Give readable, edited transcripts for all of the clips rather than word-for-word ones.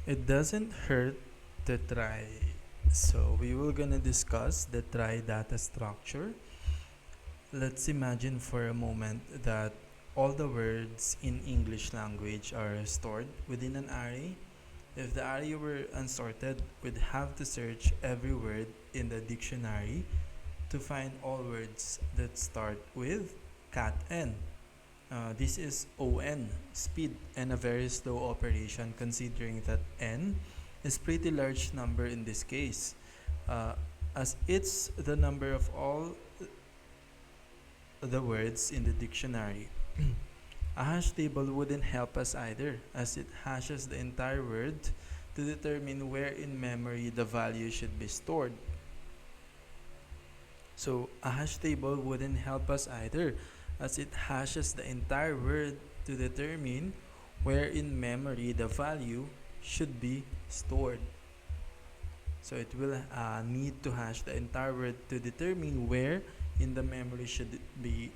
It doesn't hurt to try. So we will gonna discuss the try data structure. Let's imagine for a moment that all the words in English language are stored within an array. If the array were unsorted, we'd have to search every word in the dictionary to find all words that start with cat n. This is ON, speed, and a very slow operation considering that n is pretty large number in this case, uh, as it's the number of all the words in the dictionary. A hash table wouldn't help us either, as it hashes the entire word to determine where in memory the value should be stored. So a hash table wouldn't help us either, as it hashes the entire word to determine where in memory the value should be stored. So it will need to hash the entire word to determine where in the memory should be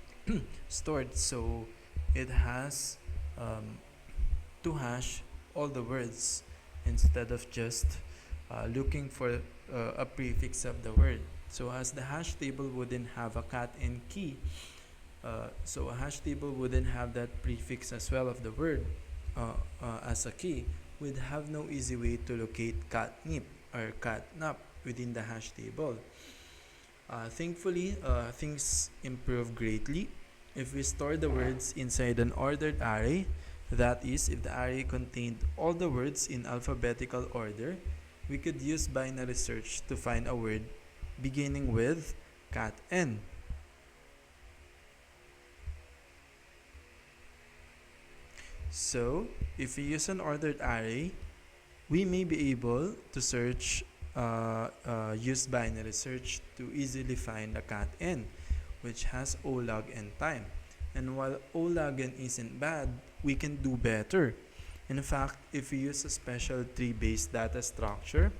stored. So it has to hash all the words instead of just looking for a prefix of the word. So as the hash table wouldn't have a cat and key, so a hash table wouldn't have that prefix as well of the word as a key, we'd have no easy way to locate catnip or catnap within the hash table. Thankfully, things improve greatly if we store the words inside an ordered array. That is, if the array contained all the words in alphabetical order, we could use binary search to find a word beginning with cat n. So, if we use an ordered array, we may be able to use binary search to easily find a cat n, which has O log n time. And while O log n isn't bad, we can do better. In fact, if we use a special tree-based data structure,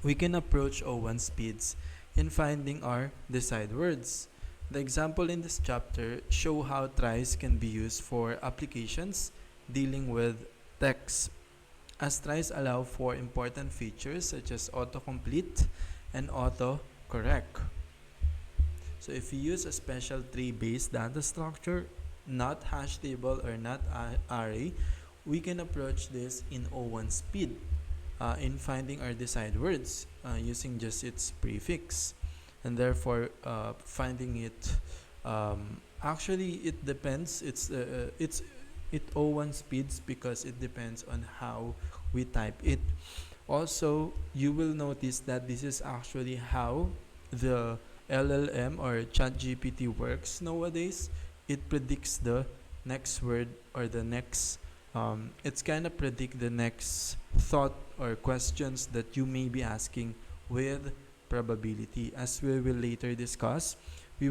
we can approach O1 speeds in finding our desired words. The example in this chapter show how tries can be used for applications dealing with text, as tries allow for important features such as autocomplete and autocorrect. So if you use a special tree-based data structure, not hash table or not array, we can approach this in O1 speed in finding our desired words using just its prefix. And therefore, finding it, actually it depends. It's O1 speeds because it depends on how we type it. Also, you will notice that this is actually how the LLM or ChatGPT works nowadays. It predicts the next word or the next it's kind of predict the next thought or questions that you may be asking with probability. As we will later discuss, we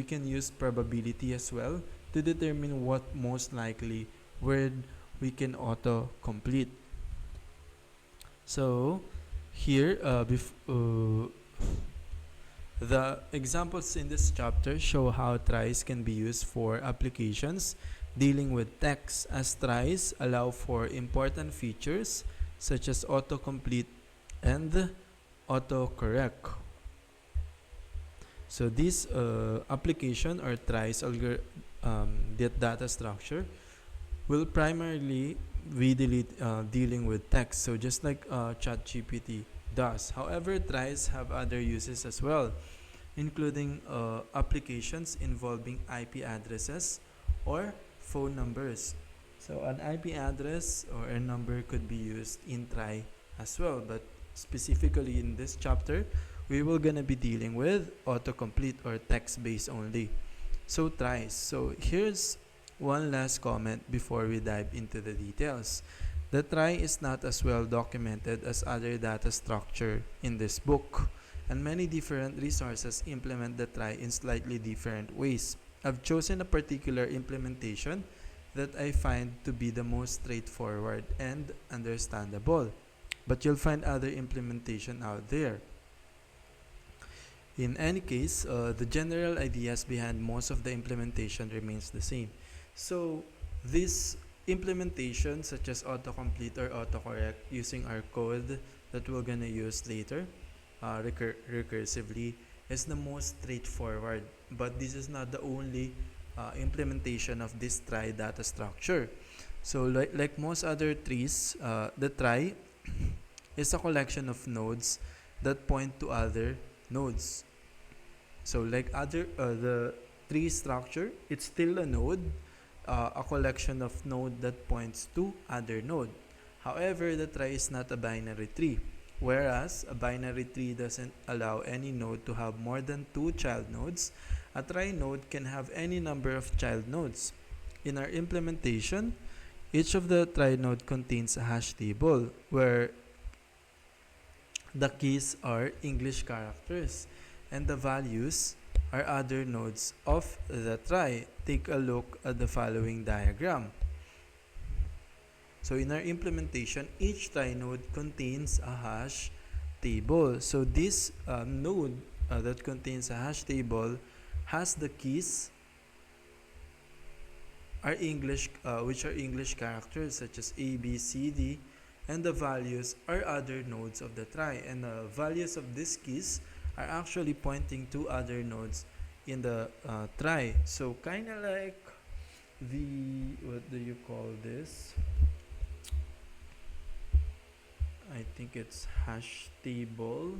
can use probability as well to determine what most likely word we can auto complete. So here the examples in this chapter show how tries can be used for applications dealing with text, as tries allow for important features such as autocomplete and autocorrect. So this application or tries data structure will primarily be dealing with text, so just like ChatGPT does. However, tries have other uses as well, including applications involving IP addresses or phone numbers. So an IP address or a number could be used in try as well, but specifically in this chapter, we will gonna be dealing with autocomplete or text-based only. So tries. So here's one last comment before we dive into the details. The try is not as well documented as other data structure in this book, and many different resources implement the try in slightly different ways. I've chosen a particular implementation that I find to be the most straightforward and understandable, but you'll find other implementation out there. In any case, the general ideas behind most of the implementation remains the same. So this implementation such as autocomplete or autocorrect using our code that we're gonna use later recursively is the most straightforward, but this is not the only implementation of this trie data structure. So like most other trees, the trie is a collection of nodes that point to other nodes. So like other the tree structure, it's still a node, a collection of node that points to other node. However, the trie is not a binary tree. Whereas a binary tree doesn't allow any node to have more than 2 child nodes, a trie node can have any number of child nodes. In our implementation, each of the trie node contains a hash table where the keys are English characters and the values are other nodes of the trie. Take a look at the following diagram. So in our implementation, each trie node contains a hash table. So this node that contains a hash table has the keys are English, which are English characters such as A, B, C, D, and the values are other nodes of the trie. And the values of these keys are actually pointing to other nodes in the trie. So kind of like the, what do you call this? I think it's hash table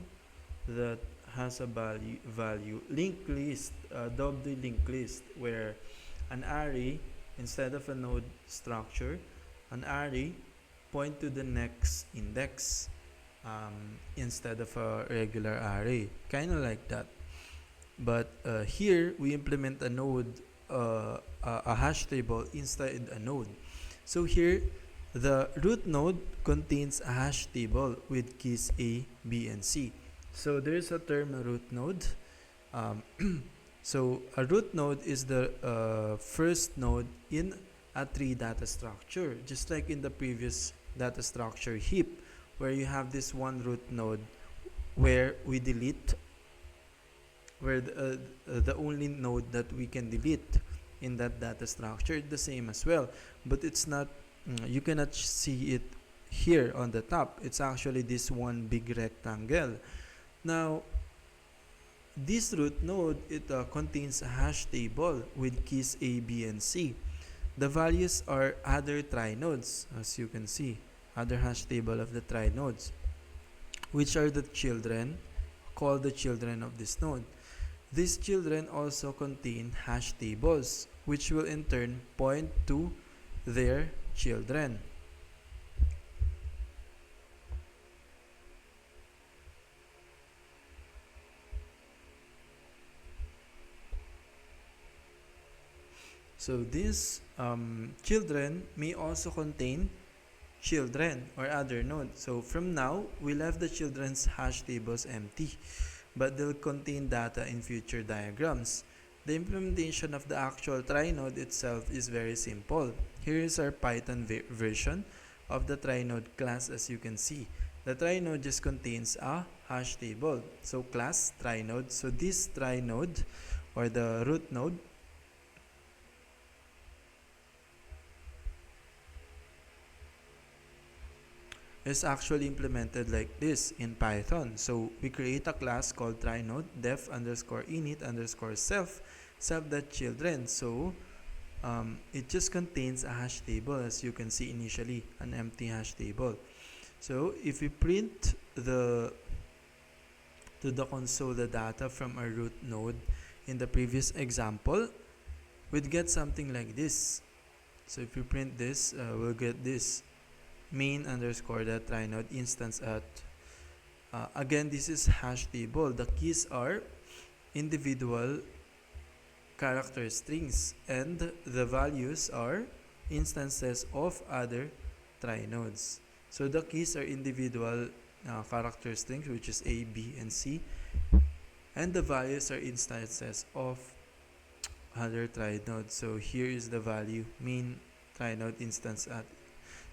that has a value linked list, doubly linked list, where an array instead of a node structure, an array point to the next index instead of a regular array, kind of like that. But here we implement a node, a hash table inside a node. So here the root node contains a hash table with keys A, B, and C. So there's a term, a root node. So a root node is the first node in a tree data structure, just like in the previous data structure heap, where you have this one root node where we delete, where the only node that we can delete in that data structure, the same as well, but it's not, you cannot see it here on the top. It's actually this one big rectangle. Now this root node, it contains a hash table with keys A, B, and C. The values are other trie nodes, as you can see, other hash table of the trie nodes, which are the children, called the children of this node. These children also contain hash tables, which will in turn point to their children. So these children may also contain children or other nodes. So from now, we left the children's hash tables empty, but they'll contain data in future diagrams. The implementation of the actual trie node itself is very simple. Here is our Python version of the trie node class. As you can see, the trie node just contains a hash table. So class trie node. So this trie node or the root node is actually implemented like this in Python. So we create a class called trie node def underscore init underscore self.children. So it just contains a hash table, as you can see initially, an empty hash table. So if we print to the console the data from our root node in the previous example, we'd get something like this. So if we print this, we'll get this main underscore that trie node instance at again, this is hash table. The keys are individual character strings and the values are instances of other trie nodes. So the keys are individual character strings, which is A, B, and C, and the values are instances of other trie nodes. So here is the value main trie node instance at.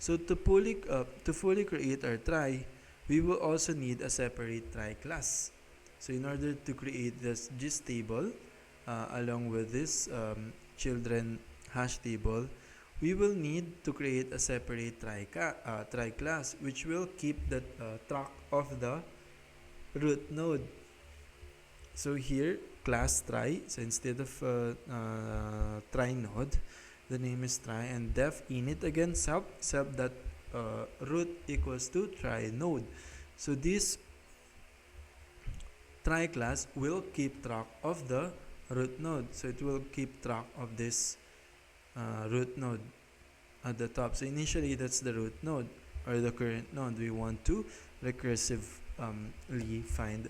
So to fully create our trie, we will also need a separate trie class. So in order to create this table along with this children hash table, we will need to create a separate try class which will keep the track of the root node. So here class try, so instead of try node, the name is try, and def init again self that root equals to try node. So this try class will keep track of the root node, so it will keep track of this root node at the top. So initially that's the root node or the current node. We want to recursively find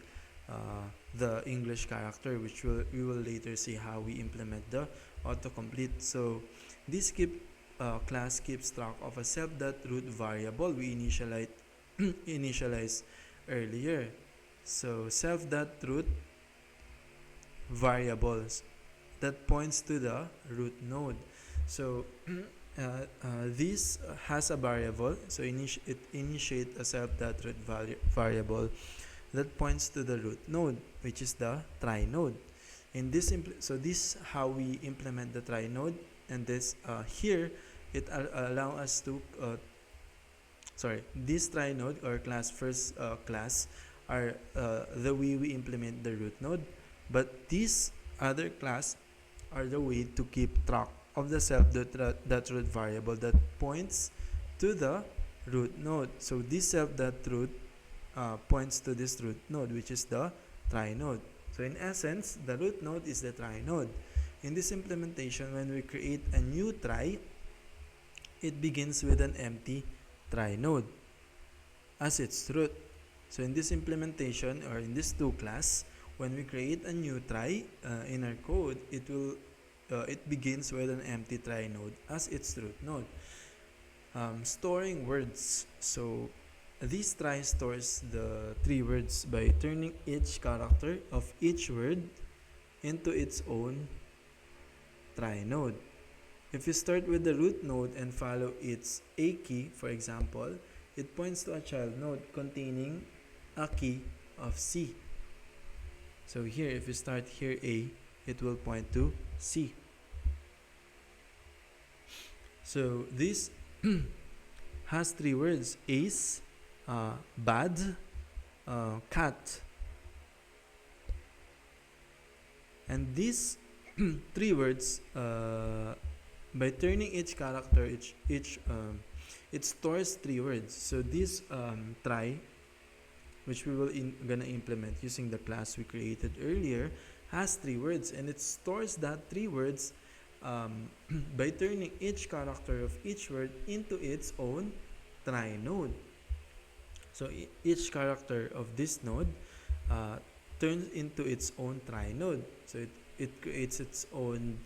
the English character, which we will later see how we implement the autocomplete. So this class keeps track of a self.root variable we initialize earlier. So self.root variables that points to the root node. So this has a variable, so it initiates a self.root variable that points to the root node, which is the try node. In this so this how we implement the try node, and this here it allow us to this try node or class class are the way we implement the root node, but these other class are the way to keep track of the self.root variable that points to the root node. So this self.root points to this root node, which is the try node. So in essence, the root node is the try node. In this implementation, when we create a new try, it begins with an empty try node as its root. So in this implementation, or in this two class, when we create a new try in our code, it begins with an empty try node as its root node. Storing words. So this try stores the 3 words by turning each character of each word into its own try node. If you start with the root node and follow its A key, for example, it points to a child node containing a key of C. So here, if you start here A, it will point to C. So this has 3 words: ace, bad, cat. And these 3 words, by turning each character, it stores 3 words. So this try, which we will gonna implement using the class we created earlier, has 3 words, and it stores that 3 words by turning each character of each word into its own try node. So each character of this node turns into its own try node. So it creates its own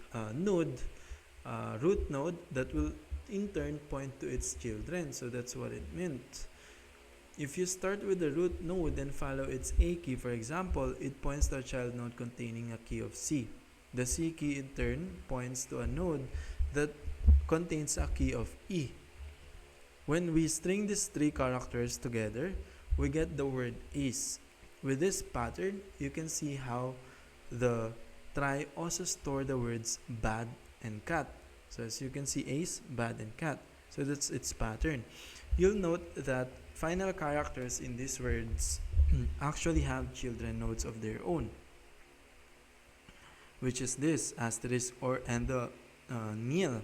root node that will in turn point to its children. So that's what it meant. If you start with the root node and follow its A key, for example, it points to a child node containing a key of C. The C key in turn points to a node that contains a key of E. When we string these 3 characters together, we get the word ace. With this pattern, you can see how the try also store the words bad and cat. So as you can see, ace, bad, and cat. So that's its pattern. You'll note that final characters in these words actually have children nodes of their own, which is this asterisk and the nil.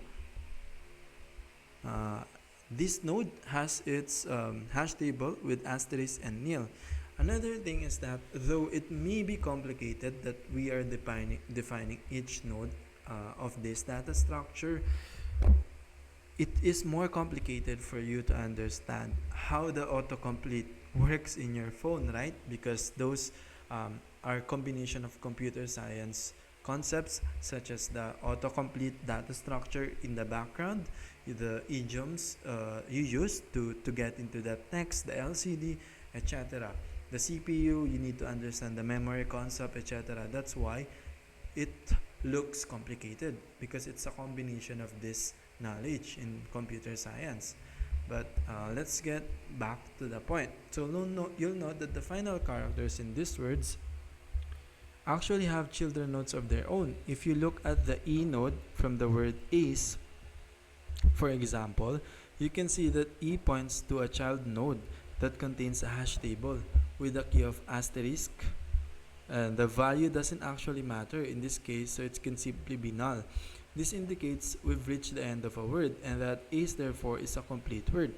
This node has its hash table with asterisk and nil. Another thing is that though it may be complicated that we are defining each node of this data structure, it is more complicated for you to understand how the autocomplete works in your phone, right? Because those are combination of computer science concepts such as the autocomplete data structure in the background, the idioms you use to get into that text, the LCD, etc. The CPU, you need to understand the memory concept, etc. That's why it looks complicated, because it's a combination of this knowledge in computer science. But let's get back to the point. So you'll note that the final characters in these words actually have children nodes of their own. If you look at the E node from the word ace, For example, you can see that E points to a child node that contains a hash table with a key of asterisk, and the value doesn't actually matter in this case, so it can simply be null. This indicates we've reached the end of a word and that ace therefore is a complete word.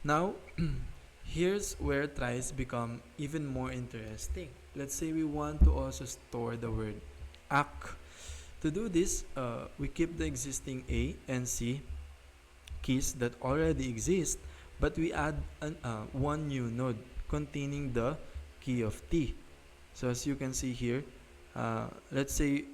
Now, here's where tries become even more interesting. Let's say we want to also store the word ak. To do this, we keep the existing A and C keys that already exist, but we add one new node containing the key of T. So as you can see here, let's say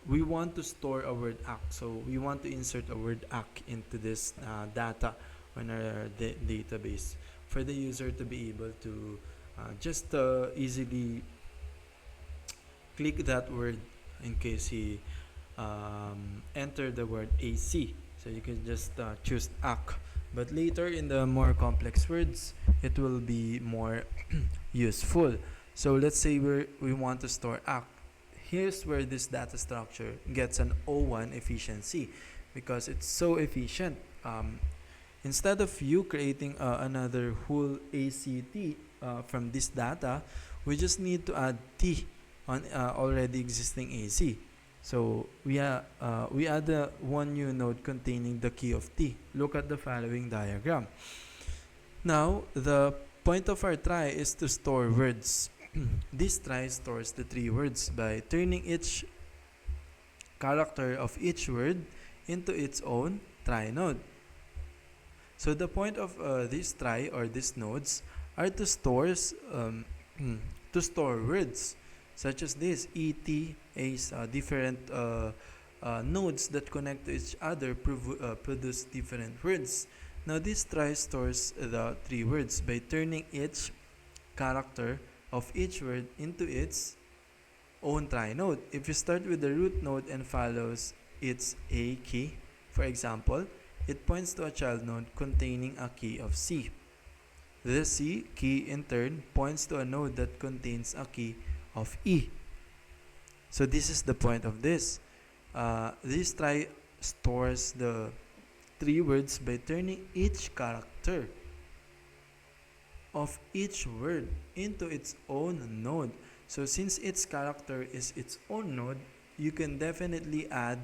we want to store a word ak. So we want to insert a word ak into this data on our database for the user to be able to just easily click that word in case he enter the word AC. So you can just choose ak. But later in the more complex words, it will be more useful. So let's say we want to store ak. Here's where this data structure gets an O1 efficiency because it's so efficient. Instead of you creating another whole ACT from this data, we just need to add T on already existing AC. So we add one new node containing the key of T. Look at the following diagram. Now, the point of our try is to store words. This try stores the 3 words by turning each character of each word into its own try node. So the point of this try or these nodes are to store words such as this ET as different nodes that connect to each other produce different words. Now this try stores the 3 words by turning each character of each word into its own try node. If you start with the root node and follows its A key, for example, it points to a child node containing a key of C. The C key in turn points to a node that contains a key of E. So this is the point of this. This try stores the 3 words by turning each character of each word into its own node. So since its character is its own node, you can definitely add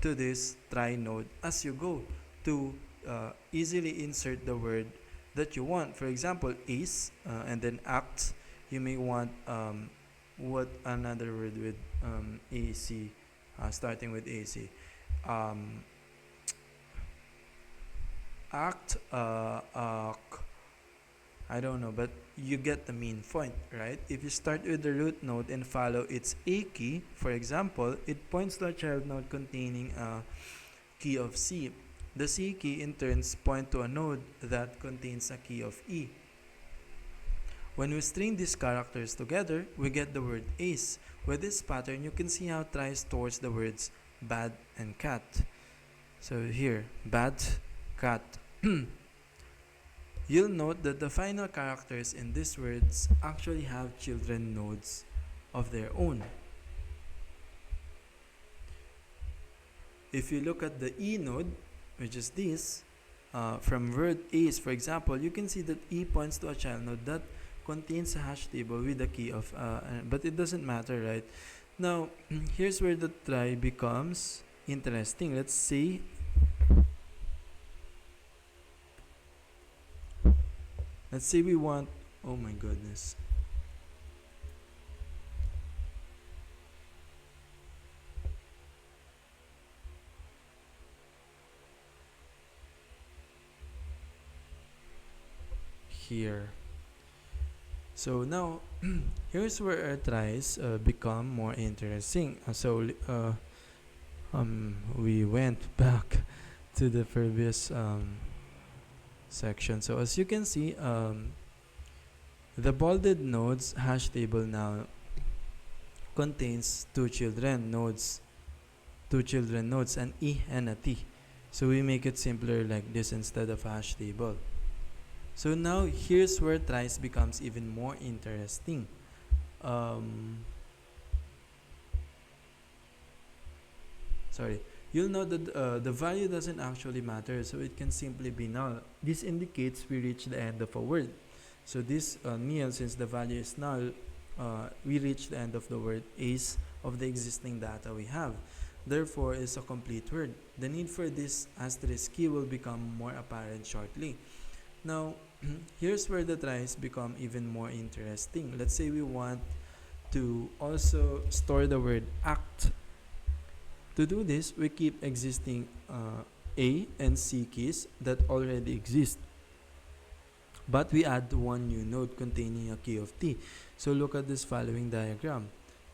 to this try node as you go to easily insert the word that you want. For example, ace and then act. You may want what another word with AC, starting with AC. Act, I don't know, but you get the main point, right? If you start with the root node and follow its A key, for example, it points to a child node containing a key of C. The C key in turn point to a node that contains a key of E. When we string these characters together, we get the word ace. With this pattern, you can see how try stores the words bad and cat. So here, bad, cat. You'll note that the final characters in these words actually have children nodes of their own. If you look at the E node, which is this, from word ace, for example, you can see that E points to a child node that contains a hash table with a key of, but it doesn't matter, right? Now, here's where the try becomes interesting. Let's see. Let's say we want, oh my goodness. Here. So now, here's where our tries become more interesting. We went back to the previous section. So as you can see, the bolded nodes hash table now contains two children nodes, an E and a T. So we make it simpler like this instead of hash table. So now here's where tries becomes even more interesting. you'll know that the value doesn't actually matter, so it can simply be null. This indicates we reach the end of a word. So this nil, since the value is null, we reach the end of the word ace of the existing data we have. Therefore, it's a complete word. The need for this asterisk key will become more apparent shortly. Now, here's where the tries become even more interesting. Let's say we want to also store the word act. To do this, we keep existing A and C keys that already exist, but we add one new node containing a key of T. So look at this following diagram.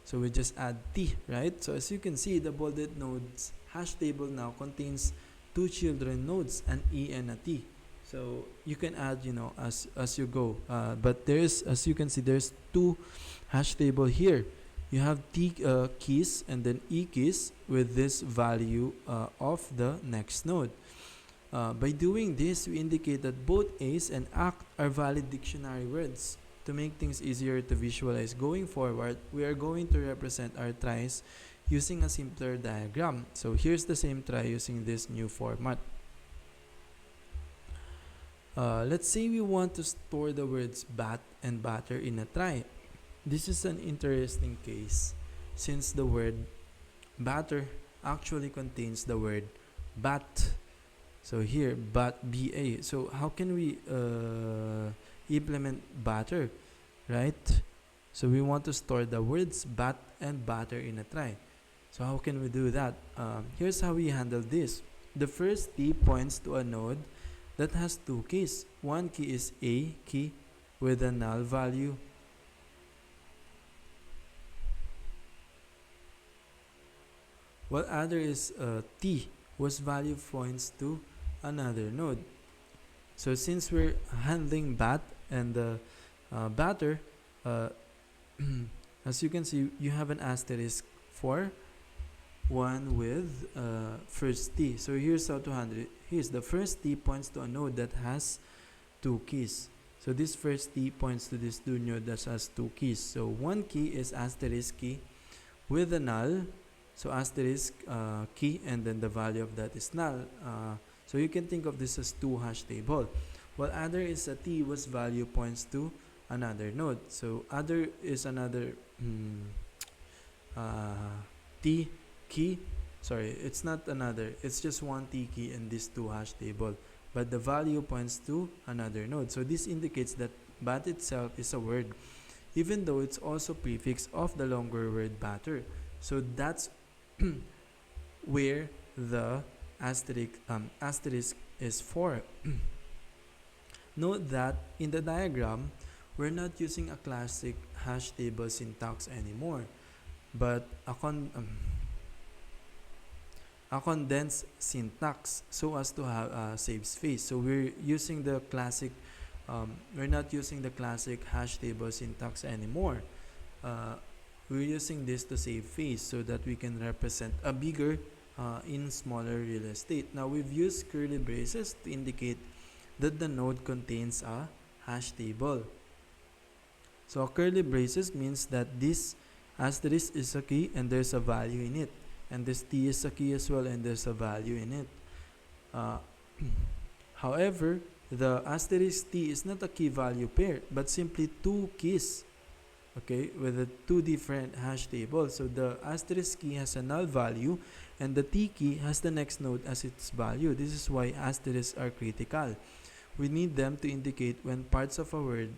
So we just add T, right? So as you can see, the bolded nodes hash table now contains two children nodes, an E and a T. So you can add, as you go. But there's, as you can see, there's two hash table here. You have T keys and then E keys with this value of the next node. By doing this, we indicate that both ace and act are valid dictionary words. To make things easier to visualize going forward, we are going to represent our tries using a simpler diagram. So here's the same try using this new format. Let's say we want to store the words bat and batter in a try. This is an interesting case since the word batter actually contains the word bat. So here, bat, BA. So how can we implement batter, right? So we want to store the words bat and batter in a try. So how can we do that? Here's how we handle this. The first T points to a node that has two keys. One key is A key with a null value, while other is T whose value points to another node. So since we're handling bat and the batter, as you can see, you have an asterisk for one with first T. So here's how to handle it. Here's the first T points to a node that has two keys. So this first T points to this two node that has two keys. So one key is asterisk key with a null. So asterisk key and then the value of that is null. So you can think of this as two hash table. While other is a T whose value points to another node. So other is another T key. Sorry, it's not another. It's just one T key in this two hash table. But the value points to another node. So this indicates that bat itself is a word, even though it's also prefix of the longer word batter. So that's where the asterisk is for. Note that in the diagram, we're not using a classic hash table syntax anymore, but a condensed syntax so as to have save space. So we're using the classic, we're not using the classic hash table syntax anymore. We're using this to save face so that we can represent a bigger in smaller real estate. Now we've used curly braces to indicate that the node contains a hash table. So curly braces means that this asterisk is a key and there's a value in it, and this T is a key as well and there's a value in it. However, the asterisk T is not a key value pair but simply two keys, okay, with the two different hash tables. So the asterisk key has a null value and the T key has the next node as its value. This is why asterisks are critical. We need them to indicate when parts of a word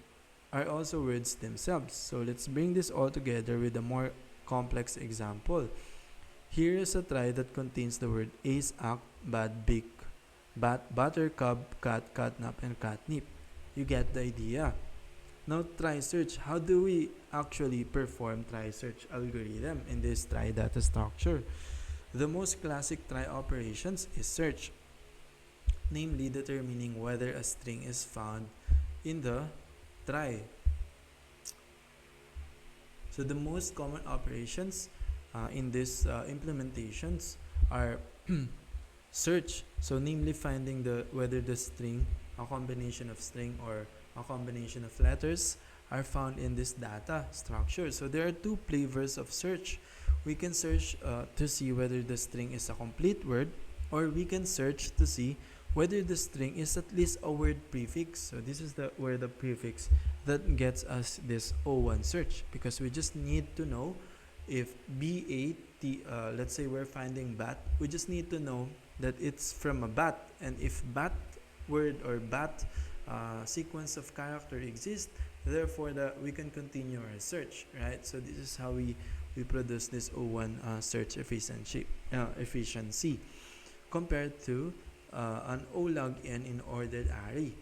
are also words themselves. So let's bring this all together with a more complex example. Here is a try that contains the word ace, act, bad, big, bat, buttercup, cat, catnap, and catnip. You get the idea. Now try search. How do we actually perform try search algorithm in this try data structure? The most classic try operations is search, namely determining whether a string is found in the try. So the most common operations in these implementations are search, so namely finding whether the string, a combination of string or a combination of letters, are found in this data structure. So there are two flavors of search. we can search to see whether the string is a complete word, or we can search to see whether the string is at least a word prefix. So this is the where the prefix that gets us this O1 search, because we just need to know if B8, let's say we're finding bat, we just need to know that it's from a bat, and if bat word or bat sequence of character exists, therefore we can continue our search, right? So this is how we produce this O1 search efficiency compared to an O log n in ordered array.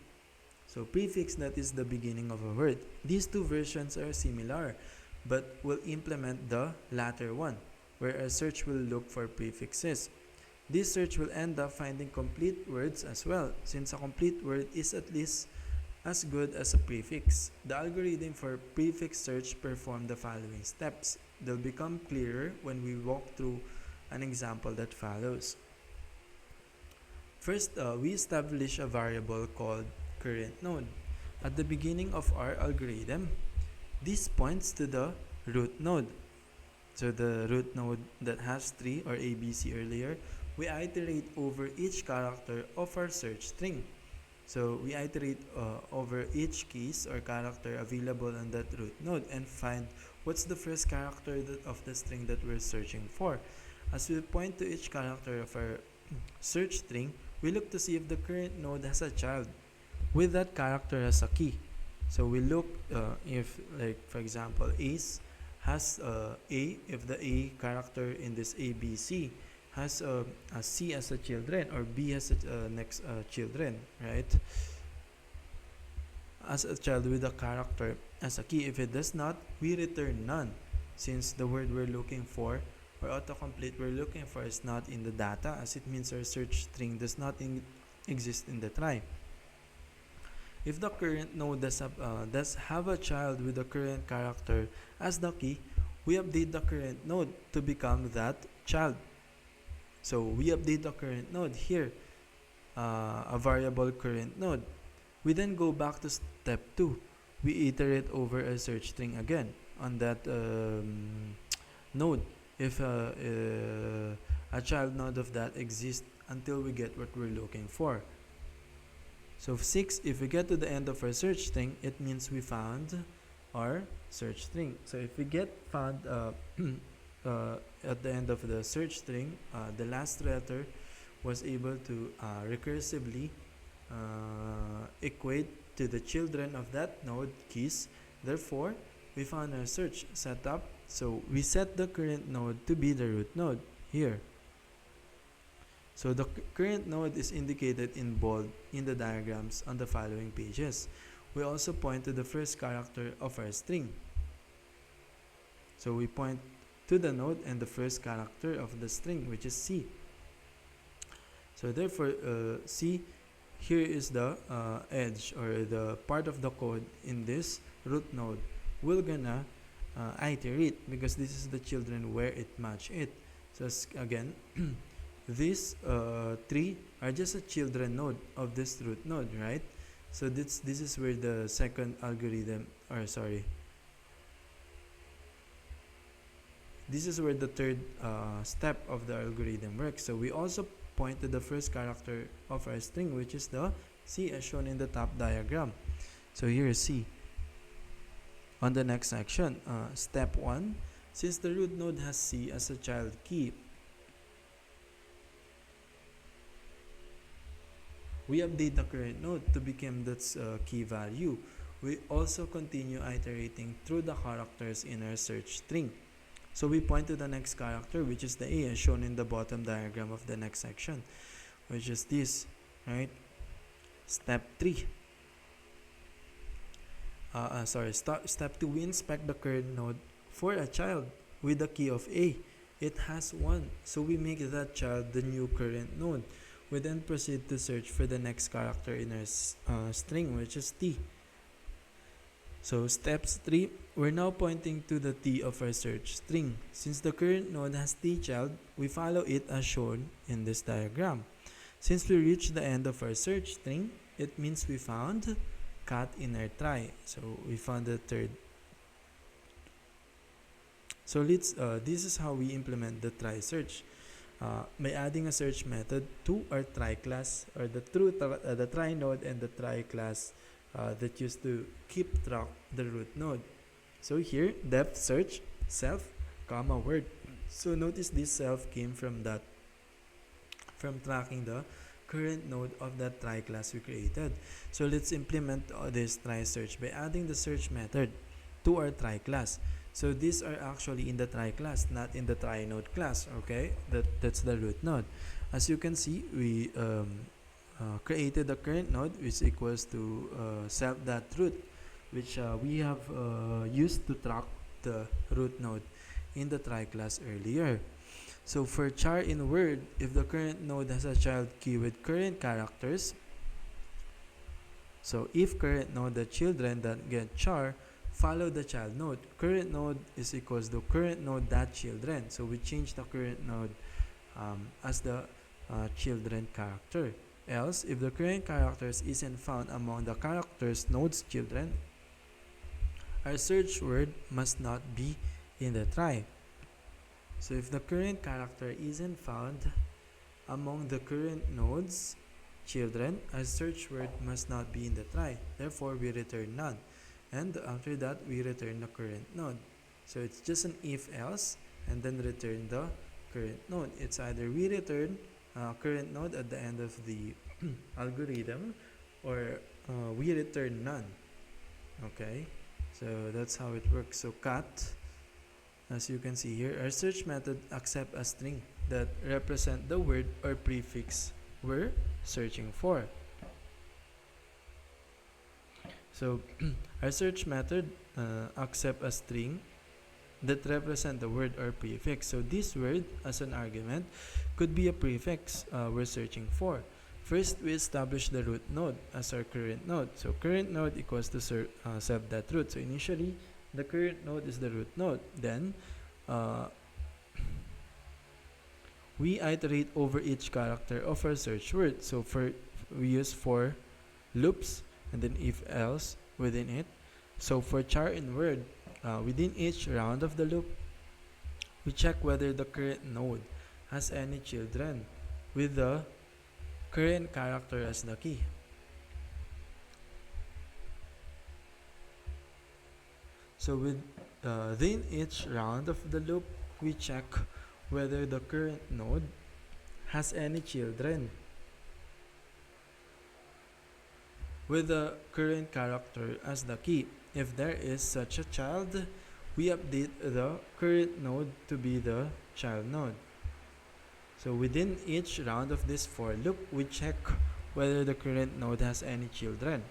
So prefix, that is the beginning of a word. These two versions are similar, but will implement the latter one, where a search will look for prefixes. This search will end up finding complete words as well, since a complete word is at least as good as a prefix. The algorithm for prefix search performs the following steps. They'll become clearer when we walk through an example that follows. First, we establish a variable called current node. At the beginning of our algorithm, this points to the root node. So the root node that has 3 or ABC earlier, we iterate over each character of our search string. So we iterate over each keys or character available on that root node and find what's the first character of the string that we're searching for. As we point to each character of our search string, we look to see if the current node has a child with that character as a key. So we look if, like for example, Ace has A, if the A character in this ABC has a C as a children, or B has a next children, right? As a child with a character as a key. If it does not, we return none, since the word we're looking for or autocomplete we're looking for is not in the data, as it means our search string does not exist in the try. If the current node does have a child with the current character as the key, we update the current node to become that child. So we update the current node here, a variable current node. We then go back to step 2. We iterate over a search string again on that node if a child node of that exists until we get what we're looking for. So 6, if we get to the end of our search string, it means we found our search string. So if we get found at the end of the search string, the last letter was able to recursively equate to the children of that node keys. Therefore, we found our search setup. So we set the current node to be the root node here. So the current node is indicated in bold in the diagrams on the following pages. We also point to the first character of our string. So we point to the node and the first character of the string, which is C. So therefore, C, here is the edge or the part of the code in this root node. We're gonna iterate, because this is the children where it match it. So again, these 3 are just a children node of this root node, right? So this is where the second algorithm, or sorry, this is where the third step of the algorithm works. So we also point to the first character of our string, which is the C, as shown in the top diagram. So here is C. On the next section, step 1, since the root node has C as a child key, we update the current node to become that key value. We also continue iterating through the characters in our search string. So we point to the next character, which is the A, as shown in the bottom diagram of the next section, which is this, right? Step 3. Step 2, we inspect the current node for a child with the key of A. It has 1, so we make that child the new current node. We then proceed to search for the next character in our string, which is T. So steps 3, we're now pointing to the T of our search string. Since the current node has T child, we follow it as shown in this diagram. Since we reached the end of our search string, it means we found cat in our try. So we found the third. So this is how we implement the try search. By adding a search method to our try class, or the try node and the try class that used to keep track the root node. So here, depth search, self, comma, word. So notice this self came from tracking the current node of that try class we created. So let's implement this try search by adding the search method to our try class. So these are actually in the try class, not in the try node class. Okay, that's the root node. As you can see, we created the current node, which equals to self.root, which we have used to track the root node in the try class earlier. So for char in word, if the current node has a child key with current characters, so if current node the children that get char follow the child node, current node is equals to current node that children. So we change the current node as the children character. Else, if the current characters isn't found among the characters node's children, our search word must not be in the try. So if the current character isn't found among the current node's children, our search word must not be in the try. Therefore, we return none. And after that, we return the current node. So it's just an if else and then return the current node. It's either we return current node at the end of the algorithm, or we return none. Okay, so that's how it works. So cat, as you can see here, our search method accepts a string that represent the word or prefix we're searching for. So our search method accept a string that represent the word or prefix. So this word as an argument could be a prefix we're searching for. First, we establish the root node as our current node. So current node equals to self.root. So initially, the current node is the root node. Then we iterate over each character of our search word. So we use for loops and then if else within it. So for char in word, within each round of the loop, we check whether the current node has any children with the current character as the key. So within each round of the loop, we check whether the current node has any children with the current character as the key. If there is such a child, we update the current node to be the child node. So within each round of this for loop, we check whether the current node has any children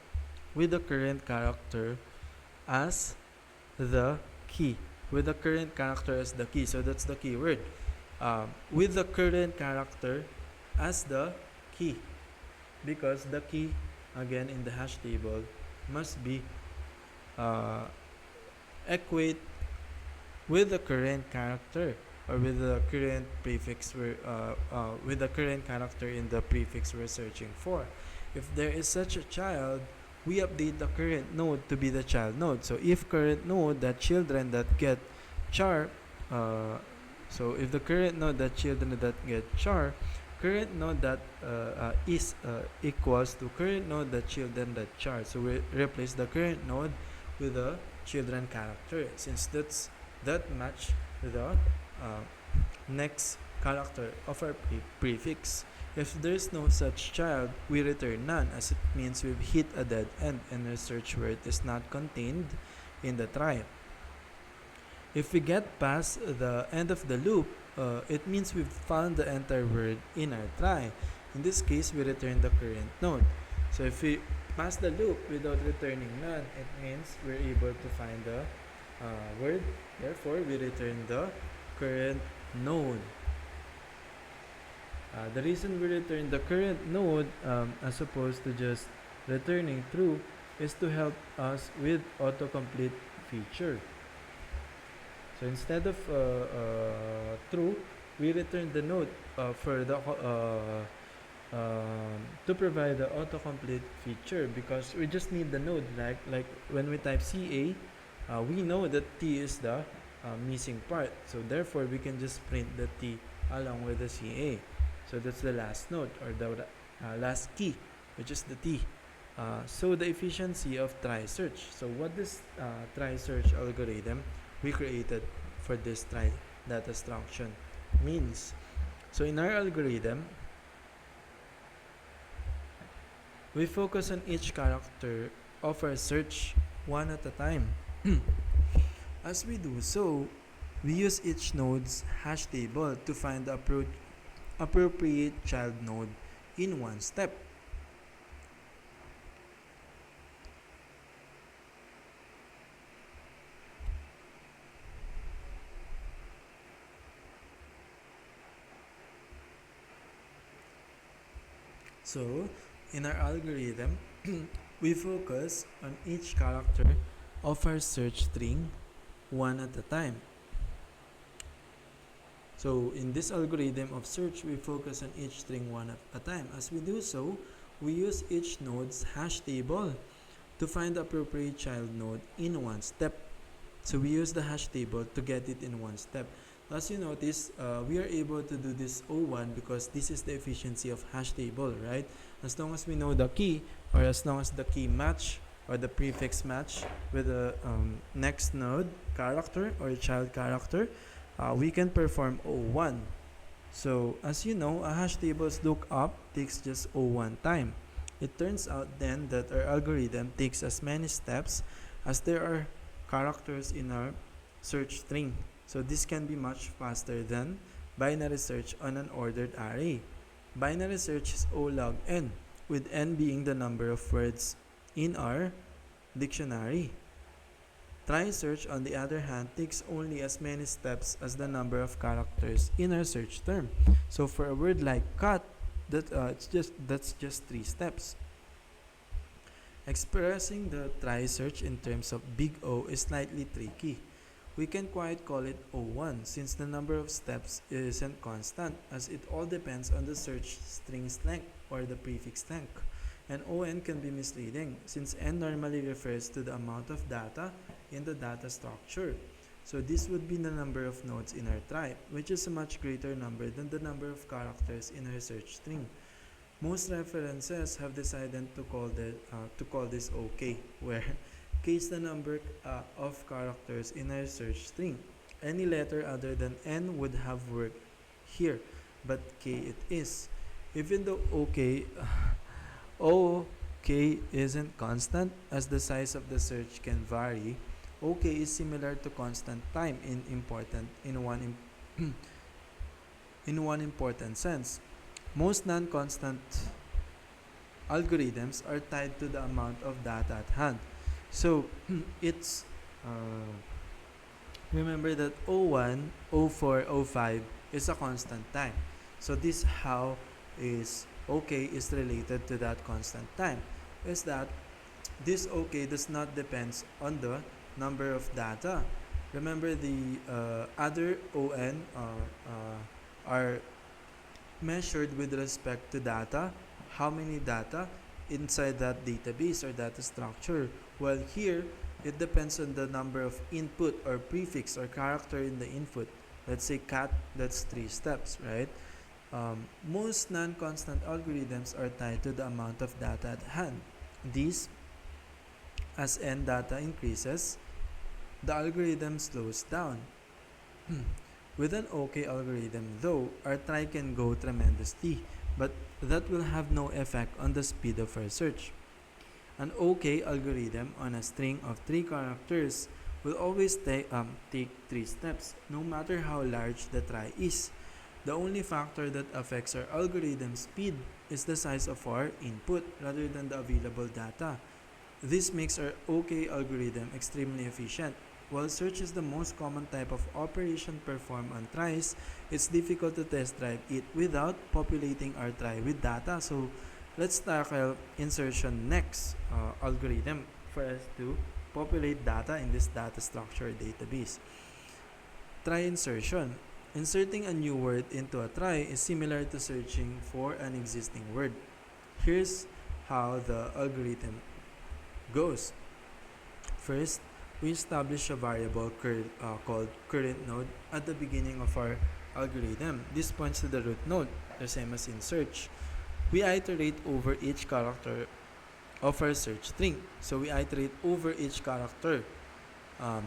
with the current character as the key. With the current character as the key. So that's the keyword. With the current character as the key, because the key, again in the hash table, must be equate with the current character, or with the current prefix with the current character in the prefix we're searching for. If there is such a child, we update the current node to be the child node. So if current node that children that get char, so if the current node that children that get char, current node that is equals to current node that children that char. So we replace the current node with the children character, since that match the next character of our prefix. If there's no such child, we return none, as it means we've hit a dead end and our search word is not contained in the try. If we get past the end of the loop, it means we've found the entire word in our try. In this case, we return the current node. So if we pass the loop without returning none, it means we're able to find the word. Therefore, we return the current node. The reason we return the current node as opposed to just returning true is to help us with autocomplete feature. So instead of true, we return the node for the to provide the autocomplete feature, because we just need the node. Like when we type CA, we know that T is the missing part. So therefore, we can just print the T along with the CA. So that's the last node or the last key, which is the T. So the efficiency of trie-search. So what this trie-search algorithm we created for this trie data structure means. So in our algorithm, we focus on each character of our search one at a time. As we do so, we use each node's hash table to find the appropriate child node in one step. So, in our algorithm, we focus on each character of our search string one at a time. So, in this algorithm of search, we focus on each string one at a time. As we do so, we use each node's hash table to find the appropriate child node in one step. So, we use the hash table to get it in one step. As you notice, we are able to do this O1 because this is the efficiency of hash table, right? As long as we know the key, or as long as the key match or the prefix match with the next node character or child character, we can perform O1. So as you know, a hash table's lookup takes just O1 time. It turns out then that our algorithm takes as many steps as there are characters in our search string. So this can be much faster than binary search on an ordered array. Binary search is O log n, with n being the number of words in our dictionary. Trie-search, on the other hand, takes only as many steps as the number of characters in our search term. So for a word like cat, that's just 3 steps. Expressing the trie-search in terms of big O is slightly tricky. We can quite call it O1 since the number of steps isn't constant, as it all depends on the search string's length or the prefix length. And ON can be misleading since n normally refers to the amount of data in the data structure. So this would be the number of nodes in our trie, which is a much greater number than the number of characters in our search string. Most references have decided to call this OK, where k is the number of characters in our search string. Any letter other than n would have worked here, but k it is. Even though OK isn't constant, as the size of the search can vary, OK is similar to constant time in one important sense. Most non-constant algorithms are tied to the amount of data at hand. So it's remember that O1, O4, O5 is a constant time. So this how is OK is related to that constant time is that this OK does not depend on the number of data. Remember the other ON are measured with respect to data, how many data inside that database or data structure. While here, it depends on the number of input or prefix or character in the input. Let's say cat, that's 3 steps, right? Most non-constant algorithms are tied to the amount of data at hand. These, as n data increases, the algorithm slows down. With an OK algorithm, though, our trie can go tremendously, but that will have no effect on the speed of our search. An OK algorithm on a string of 3 characters will always take 3 steps, no matter how large the trie is. The only factor that affects our algorithm speed is the size of our input rather than the available data. This makes our OK algorithm extremely efficient. While search is the most common type of operation performed on tries, it's difficult to test drive it without populating our trie with data. So let's tackle insertion next algorithm for us to populate data in this data structure database. Trie insertion. Inserting a new word into a trie is similar to searching for an existing word. Here's how the algorithm goes. First, we establish a variable called current node at the beginning of our algorithm. This points to the root node, the same as in search. We iterate over each character of our search string. So we iterate over each character um,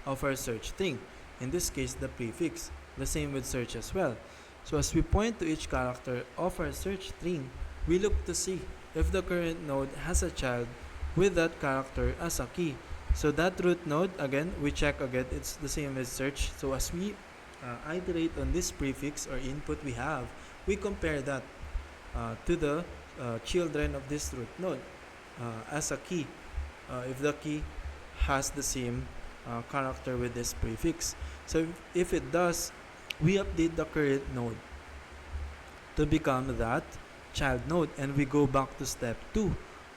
of our search string. In this case, the prefix. The same with search as well. So as we point to each character of our search string, we look to see if the current node has a child with that character as a key. So that root node, again, we check again, it's the same as search. So as we iterate on this prefix or input we have, we compare that to the children of this root node as a key. If the key has the same character with this prefix. So if it does, we update the current node to become that child node, and we go back to step 2,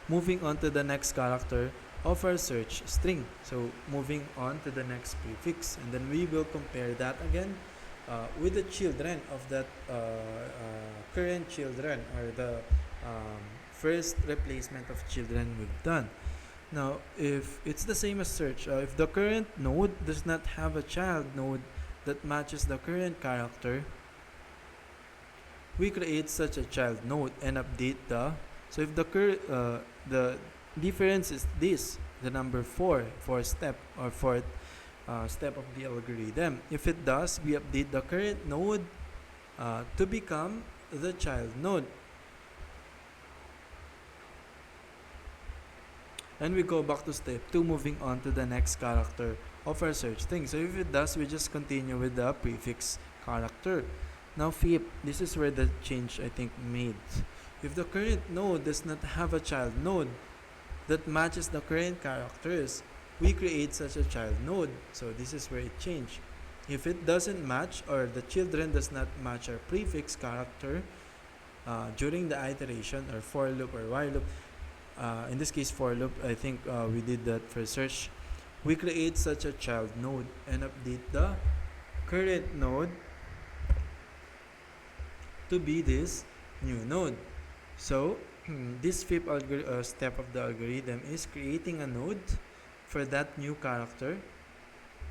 moving on to the next character of our search string. So moving on to the next prefix, and then we will compare that again with the children of that current children, or the first replacement of children we've done. Now, if it's the same as search, if the current node does not have a child node that matches the current character, we create such a child node and update the. So if the difference is this, the number 4 for step or fourth step of the algorithm. If it does, we update the current node to become the child node. And we go back to step 2, moving on to the next character of our search thing. So if it does, we just continue with the prefix character. Now fifth, this is where the change I think made. If the current node does not have a child node that matches the current characters, we create such a child node. So this is where it changed. If it doesn't match, or the children does not match our prefix character during the iteration or for loop or while loop, in this case for loop, I think we did that for search, we create such a child node and update the current node to be this new node. So this fifth step of the algorithm is creating a node for that new character,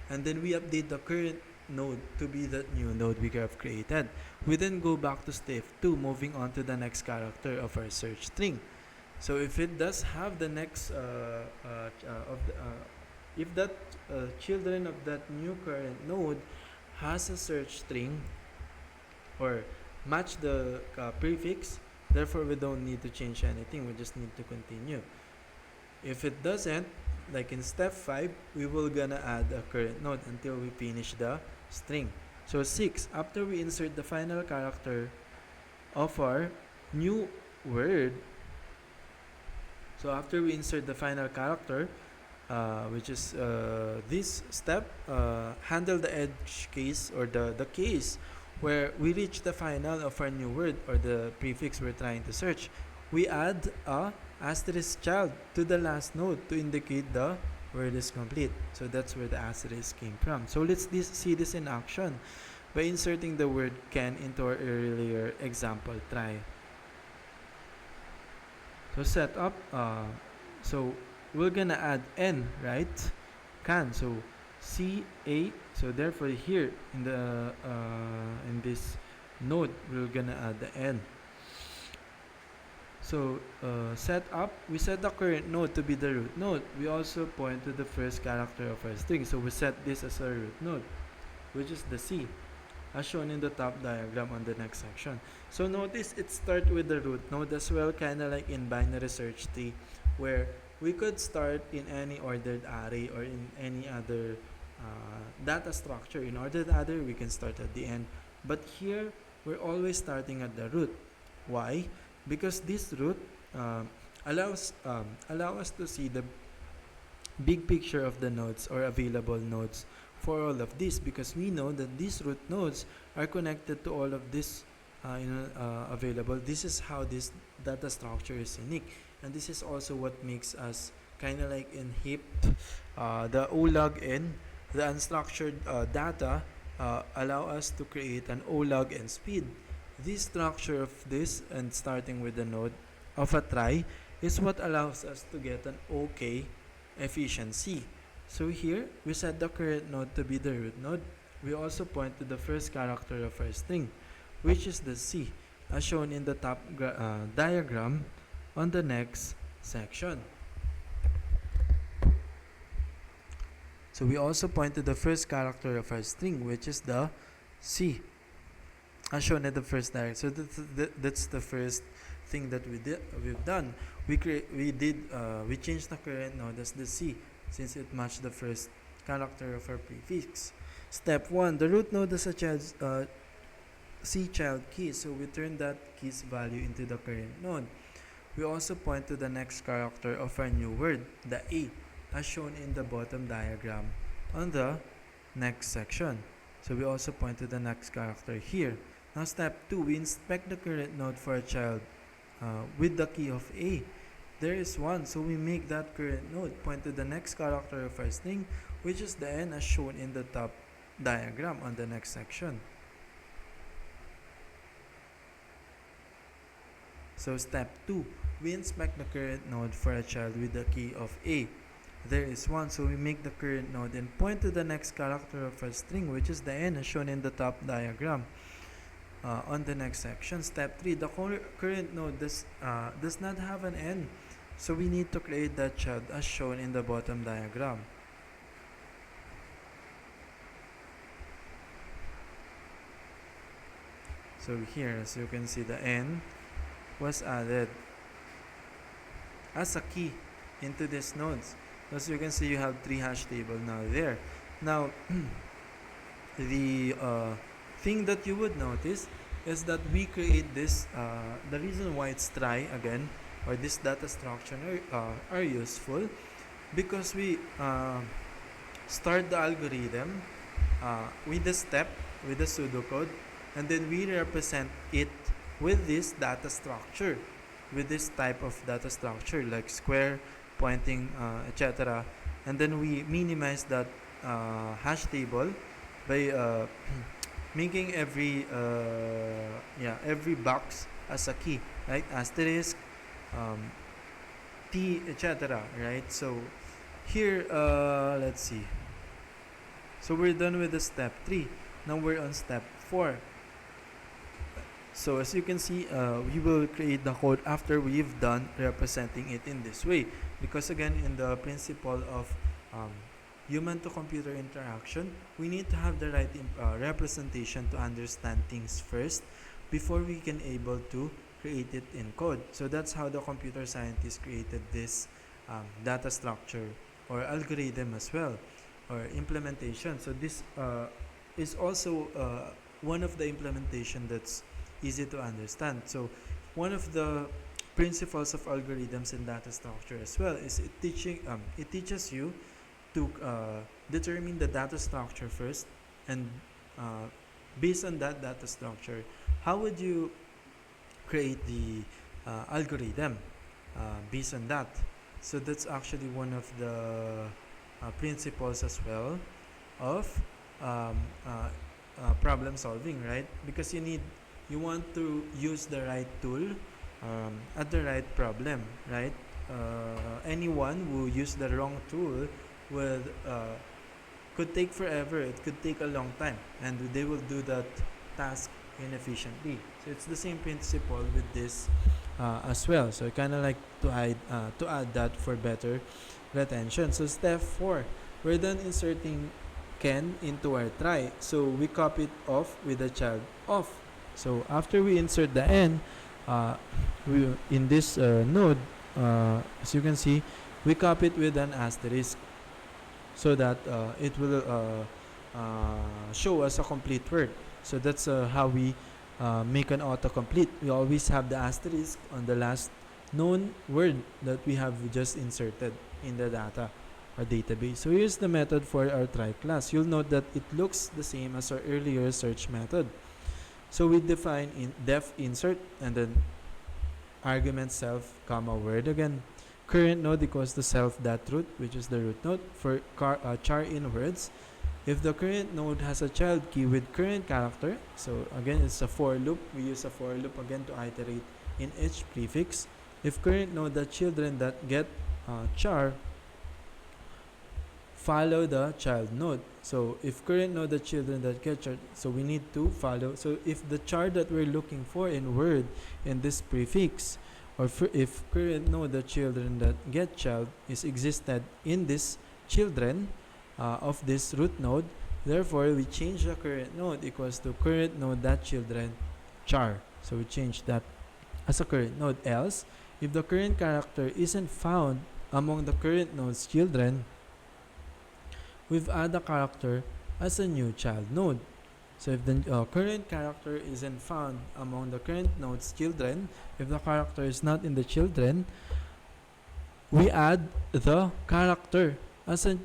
and then we update the current node to be that new node we have created. We then go back to step 2, moving on to the next character of our search string. So if it does have the next if that children of that new current node has a search string or match the prefix, therefore we don't need to change anything, we just need to continue. If it doesn't, like in step 5, we will gonna add a current node until we finish the string. So 6, after we insert the final character of our new word, so after we insert the final character, which is this step, handle the edge case, or the case where we reach the final of our new word or the prefix we're trying to search, we add a asterisk child to the last node to indicate the word is complete. So that's where the asterisk came from. So let's see this in action by inserting the word can into our earlier example try. So set up, so we're gonna add n, right? Can, so CA, so therefore here in the in this node we're gonna add the n. So set up, we set the current node to be the root node. We also point to the first character of our string, so we set this as our root node, which is the C, as shown in the top diagram on the next section. So notice it starts with the root node as well, kind of like in binary search tree, where we could start in any ordered array or in any other data structure. In ordered array, we can start at the end. But here, we're always starting at the root. Why? Because this root allow us to see the big picture of the nodes or available nodes for all of this, because we know that these root nodes are connected to all of this available. This is how this data structure is unique, and this is also what makes us kind of like in heap the O log n, the unstructured data allow us to create an O log n speed. This structure of this and starting with the node of a try is what allows us to get an OK efficiency. So here, we set the current node to be the root node. We also point to the first character of our string, which is the C, as shown in the top diagram on the next section. So we also point to the first character of our string, which is the C, as shown in the first diagram. So that's the first thing that we've done. We changed the current node as the C, since it matched the first character of our prefix. Step 1, the root node has a C child key, so we turn that key's value into the current node. We also point to the next character of our new word, the A, as shown in the bottom diagram on the next section. So we also point to the next character here. Now step 2, we inspect the current node for a child with the key of A. There is one, so we make that current node point to the next character of our string, which is the N, as shown in the top diagram on the next section. So step 2, we inspect the current node for a child with the key of A. There is one, so we make the current node and point to the next character of our string, which is the N, as shown in the top diagram on the next section. Step 3, the current node does not have an N, so we need to create that child as shown in the bottom diagram. So here, as you can see, the N was added as a key into these nodes. As you can see, you have 3 hash table now there. Now, the thing that you would notice is that we create this, the reason why it's try again, or this data structure are useful, because we start the algorithm with the step, with the pseudocode, and then we represent it with this data structure, with this type of data structure like square, pointing, etc. And then we minimize that hash table by making every box as a key, right? Asterisk, T, etc. Right? So here, let's see. So we're done with the step 3. Now we're on step 4. So as you can see, we will create the code after we've done representing it in this way, because again, in the principle of human to computer interaction, we need to have the right representation to understand things first before we can able to create it in code. So that's how the computer scientists created this data structure or algorithm as well, or implementation. So this is also one of the implementation that's easy to understand. So one of the principles of algorithms and data structure as well is it teaches you to determine the data structure first, and based on that data structure, how would you create the algorithm based on that. So that's actually one of the principles as well of problem solving, right? Because you want to use the right tool at the right problem, right? Anyone who use the wrong tool could take forever. It could take a long time, and they will do that task inefficiently. So it's the same principle with this as well. So I kind of like to add that for better retention. So step 4, we're done inserting Ken into our try. So we copy it off with the child off. So after we insert the N, we in this node, as you can see, we copy it with an asterisk, so that it will show us a complete word. So that's how we make an autocomplete. We always have the asterisk on the last known word that we have just inserted in the data or database. So here's the method for our try class. You'll note that it looks the same as our earlier search method. So we define def insert and then argument self comma word again. Current node equals to self.root, which is the root node for char in words. If the current node has a child key with current character, so again it's a for loop, we use a for loop again to iterate in each prefix. If current node the children that get char follow the child node. So if current node the children that get child, so we need to follow. So if the child that we're looking for in word in this prefix, or if current node the children that get child is existed in this children of this root node, therefore we change the current node equals to current node that children char. So we change that as a current node. Else, if the current character isn't found among the current node's children, we've added the character as a new child node. So if the current character isn't found among the current node's children, if the character is not in the children, we add the character as a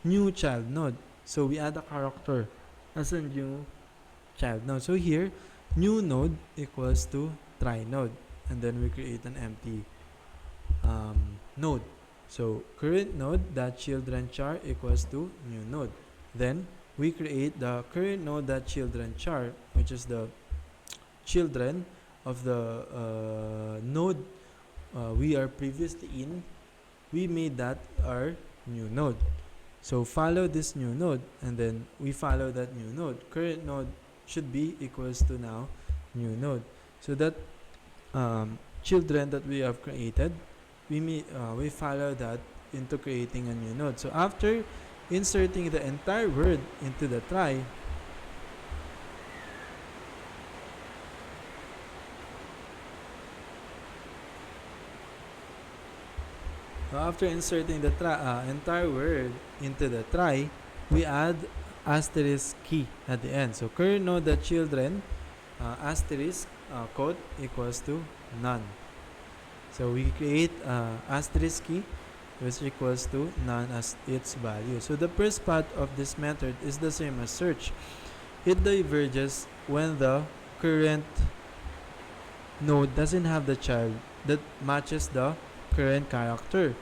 new child node. So we add a character as a new child node. So here, new node equals to try node, and then we create an empty node. So current node that children char equals to new node. Then we create the current node that children char, which is the children of the node we are previously in. We made that our new node. So follow this new node, and then we follow that new node. Current node should be equals to now new node. So that children that we have created, we follow that into creating a new node. So after inserting the entire word into the try, entire word into the try, we add asterisk key at the end. So current node that children asterisk quote equals to none. So we create asterisk key which equals to none as its value. So the first part of this method is the same as search. It diverges when the current node doesn't have the child that matches the current character.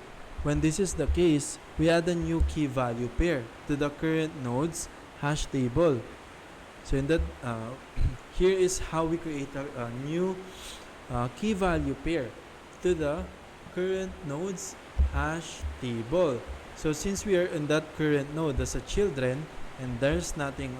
When this is the case, we add a new key value pair to the current node's hash table. So in that, here is how we create a new key value pair to the current node's hash table. So since we are in that current node as a children, and there's nothing,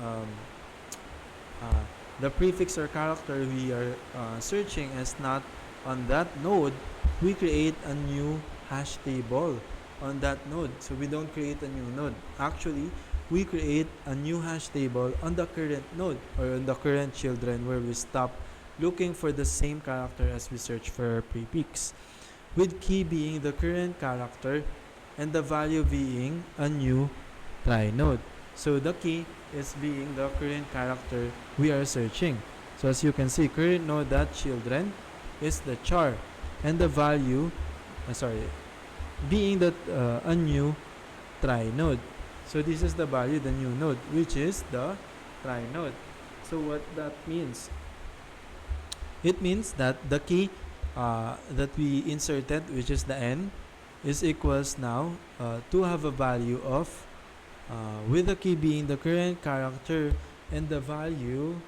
the prefix or character we are searching is not on that node, we create a new hash table on that node. So we don't create a new node. Actually, we create a new hash table on the current node, or on the current children, where we stop looking for the same character as we search for our prefix, with key being the current character and the value being a new try node. So the key is being the current character we are searching. So as you can see, current node that children is the char, and the value being that a new try node. So this is the value, the new node, which is the try node. So what that means? It means that the key that we inserted, which is the n, is equals now to have a value of with the key being the current character and the value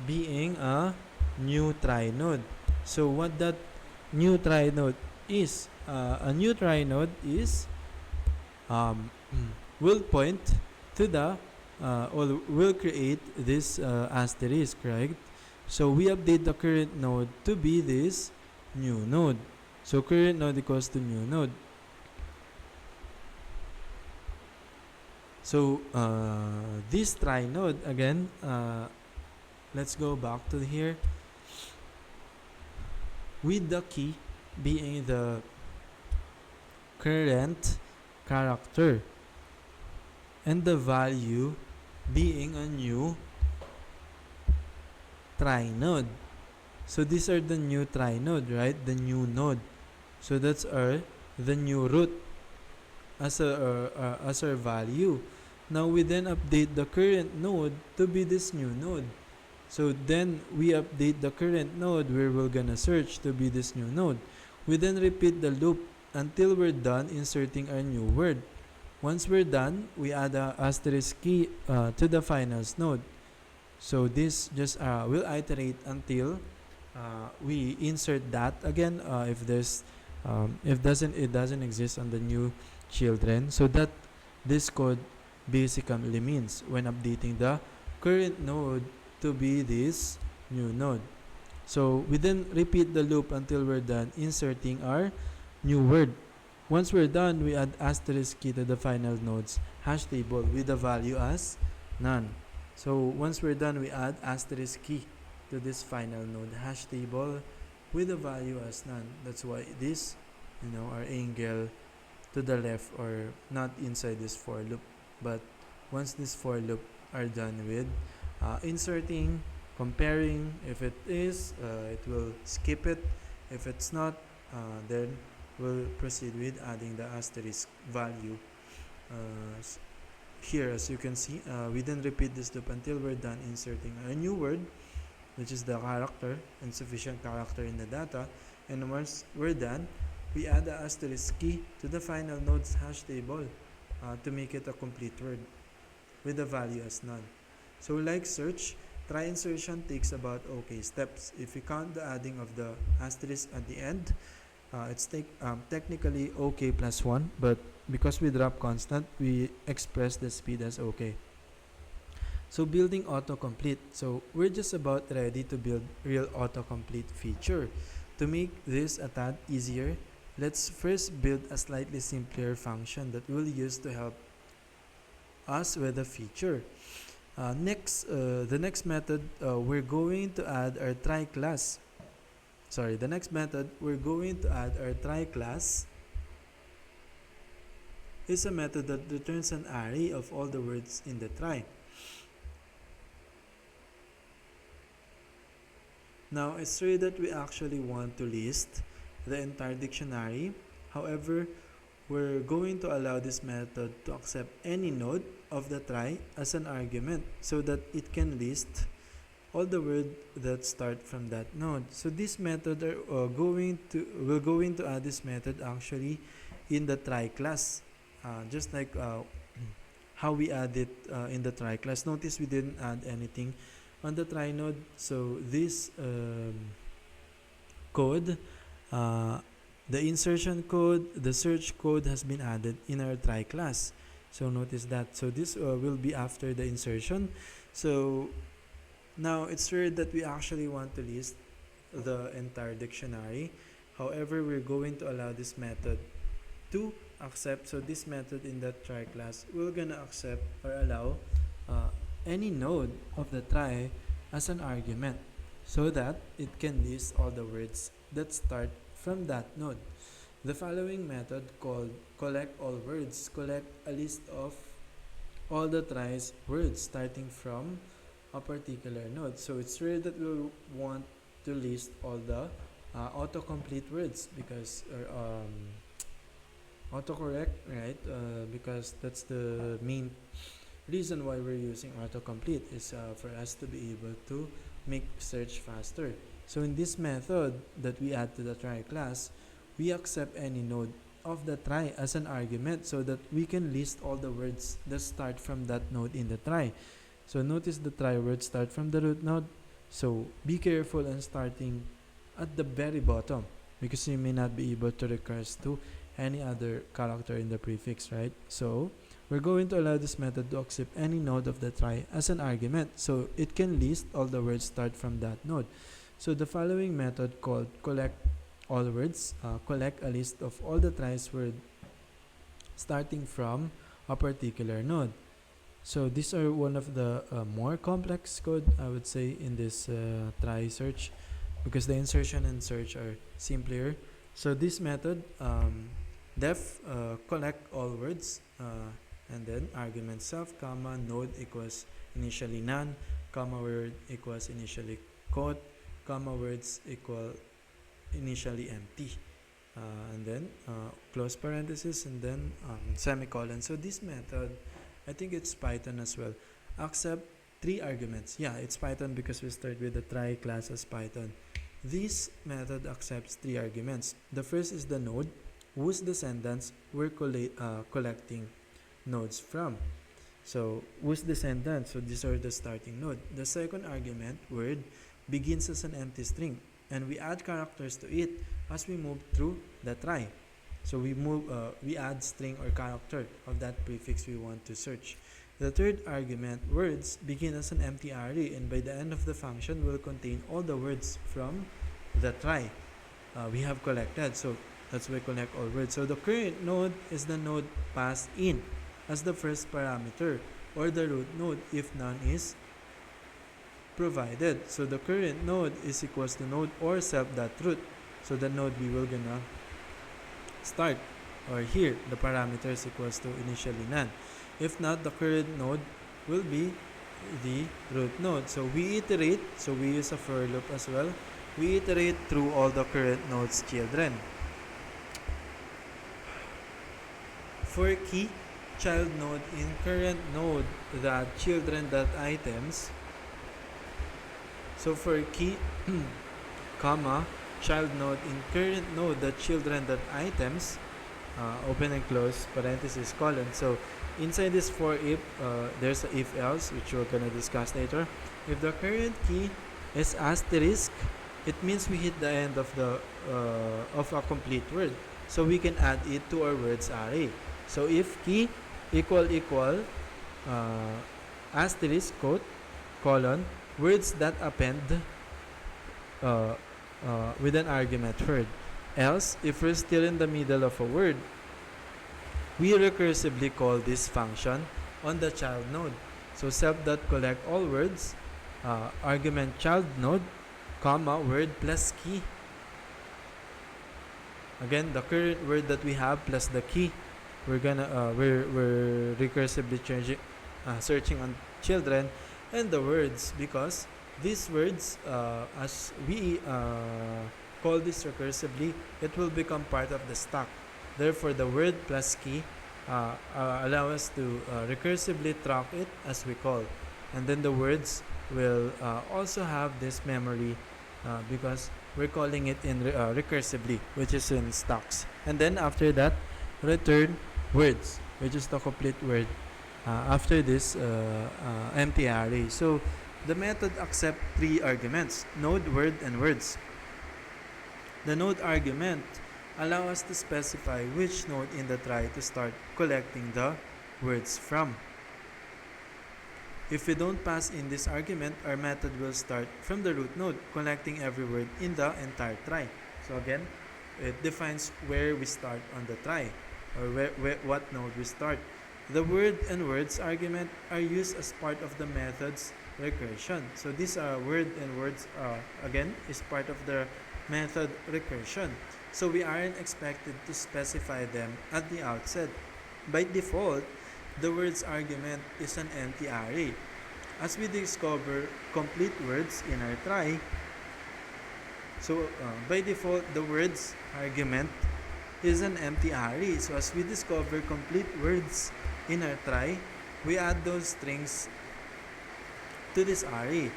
being a new try node. So what that new try node is, a new try node is will point to the or will create this asterisk, right? So we update the current node to be this new node. So current node equals to new node. So this try node again, let's go back to here, with the key being the current character and the value being a new try node. So these are the new try node, right? The new node. So that's the new root as our value. Now we then update the current node to be this new node. So then we update the current node where we're gonna search to be this new node. We then repeat the loop until we're done inserting our new word. Once we're done, we add a asterisk key to the finals node. So this just will iterate until we insert that again. If there's it doesn't exist on the new children. So that this code basically means when updating the current node to be this new node. So we then repeat the loop until we're done inserting our new word. Once we're done, we add asterisk key to the final node's hash table with the value as none. So once we're done, we add asterisk key to this final node hash table with the value as none. That's why this, our angle to the left or not inside this for loop. But once this for loop are done with inserting, comparing, if it is, it will skip it. If it's not, then we'll proceed with adding the asterisk value. Here, as you can see, we then repeat this loop until we're done inserting a new word, which is the character, insufficient character in the data. And once we're done, we add the asterisk key to the final node's hash table to make it a complete word with the value as none. So like search, try insertion takes about steps. If we count the adding of the asterisk at the end, it's technically plus 1, but because we drop constant, we express the speed as So building autocomplete. So we're just about ready to build real autocomplete feature. To make this a tad easier, let's first build a slightly simpler function that we'll use to help us with the feature. The next method we're going to add our try class. The next method we're going to add our try class is a method that returns an array of all the words in the try. Now, it's true that we actually want to list the entire dictionary. However, we're going to allow this method to accept any node of the try as an argument so that it can list all the words that start from that node. So this method we're going to add this method actually in the try class, just like how we add it in the try class. Notice we didn't add anything on the try node. So this code, the insertion code, the search code has been added in our try class. So notice that. So this will be after the insertion. So now it's weird that we actually want to list the entire dictionary. However, we're going to allow this method to accept. So this method in the try class, we're gonna accept or allow any node of the try as an argument so that it can list all the words that start from that node. The following method called collect all words collect a list of all the tries words starting from a particular node. So it's rare that we want to list all the autocomplete words because autocorrect, right? Because that's the main reason why we're using autocomplete is for us to be able to make search faster. So in this method that we add to the try class, we accept any node of the try as an argument so that we can list all the words that start from that node in the try. So notice the try words start from the root node. So be careful in starting at the very bottom because you may not be able to recurse to any other character in the prefix, right? So we're going to allow this method to accept any node of the try as an argument so it can list all the words start from that node. So the following method called collect all words collect a list of all the tries word starting from a particular node. So these are one of the more complex code, I would say, in this try search because the insertion and search are simpler. So this method def collect all words and then argument self comma node equals initially none comma word equals initially quote comma words equal initially empty and then close parenthesis and then semicolon. So this method, I think it's Python as well, accept 3 arguments. Yeah, it's Python because we start with the try class as Python. This method accepts 3 arguments. The first is the node whose descendants we're collecting nodes from. So whose descendants? So these are the starting node. The second argument word begins as an empty string and we add characters to it as we move through the try. So we add string or character of that prefix we want to search. The third argument, words, begin as an empty array, and by the end of the function will contain all the words from the try we have collected. So that's why we collect all words. So the current node is the node passed in as the first parameter, or the root node if none is provided. So the current node is equals to node or self.root. So the node we will gonna start, or here the parameter is equals to initially none. If not, the current node will be the root node. So we iterate, so we use a for loop as well. We iterate through all the current node's children. For key, child node in current node that children that items. So for key, comma, child node in current node that children that items, open and close parenthesis colon. So inside this for if, there's a if else which we're gonna discuss later. If the current key is asterisk, it means we hit the end of the of a complete word. So we can add it to our words array. So if key equal asterisk quote colon words that append with an argument word. Else, if we're still in the middle of a word, we recursively call this function on the child node. So self.collect all words, argument child node, comma, word plus key. Again, the current word that we have plus the key, we're recursively searching on children and the words, because these words, as we call this recursively, it will become part of the stack. Therefore, the word plus key allow us to recursively track it as we call. And then the words will also have this memory because we're calling it in recursively, which is in stacks. And then after that, return words, which is the complete word after this empty array. So the method accepts three arguments: node, word, and words. The node argument allow us to specify which node in the try to start collecting the words from. If we don't pass in this argument, our method will start from the root node, collecting every word in the entire try. So again, it defines where we start on the try, or what node we start. The word and words argument are used as part of the method's recursion. So these are word and words again is part of the method recursion. So we aren't expected to specify them at the outset. By default, the words argument is an empty array. As we discover complete words in our try, so by default, the words argument is an empty array. So as we discover complete words in our try, we add those strings to this array.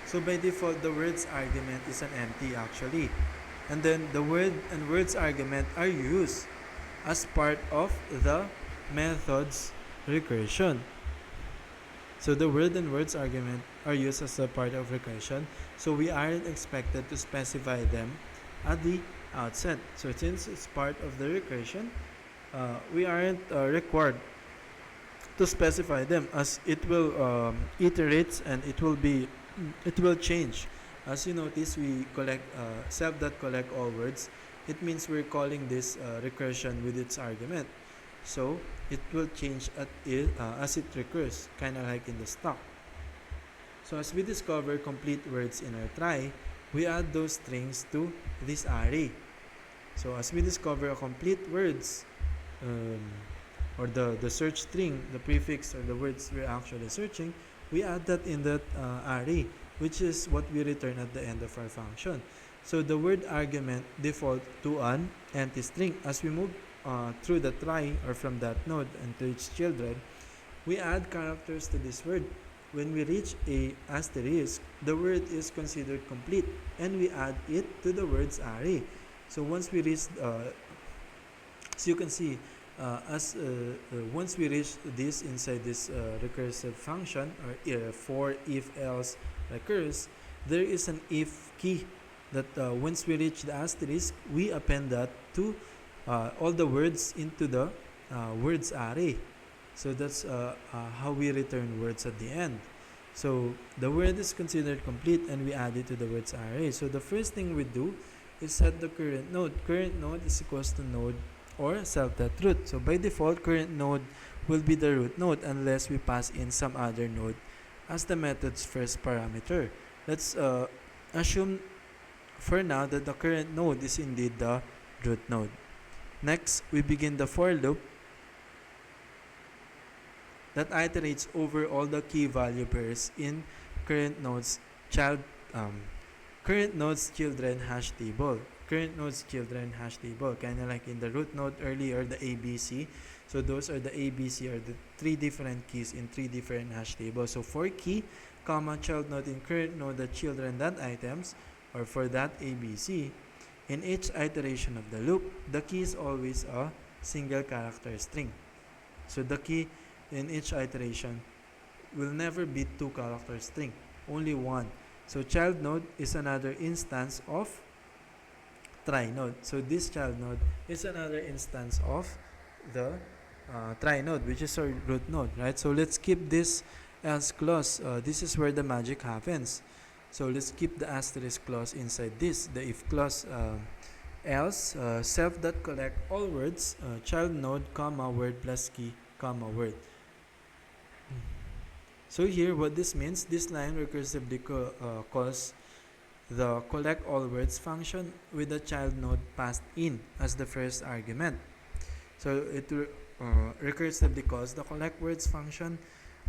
So by default, the words argument is an empty actually. And then the word and words argument are used as part of the method's recursion. So the word and words argument are used as a part of recursion. So we aren't expected to specify them at the outset. So since it's part of the recursion, we aren't required to specify them, as it will iterate and it will change. As you notice, we collect self.collect all words. It means we're calling this recursion with its argument. So it will change as it recurs, kind of like in the stack. So as we discover complete words in our try, we add those strings to this array. So as we discover a complete words, or the search string, the prefix or the words we're actually searching, we add that in that array, which is what we return at the end of our function. So the word argument default to an empty string. As we move through the try or from that node and to its children, we add characters to this word. When we reach a asterisk, the word is considered complete and we add it to the words array. So once we reach, so you can see, once we reach this inside this recursive function or for if else recurs, there is an if key that once we reach the asterisk, we append that to all the words into the words array. So that's how we return words at the end. So the word is considered complete and we add it to the words array. So the first thing we do is set the current node. Current node is equals to node or self.root. So by default, current node will be the root node unless we pass in some other node as the method's first parameter. Let's assume for now that the current node is indeed the root node. Next, we begin the for loop that iterates over all the key value pairs in current node's current node's children hash table. Current node's children hash table, kind of like in the root node earlier, the ABC. So those are the ABC, or the three different keys in three different hash tables. So for key, comma, child node in current node, the children dot items, or for that ABC. In each iteration of the loop, the key is always a single character string. So the key in each iteration will never be two character string, only one. So child node is another instance of try node. So this child node is another instance of the try node, which is our root node, right? So let's keep this else clause. This is where the magic happens. So let's keep the asterisk clause inside this, the if clause. Else self.collect all words, child node, comma, word plus key, comma, word. So here what this means, this line recursively calls the collect all words function with the child node passed in as the first argument. So it recursively calls the collect words function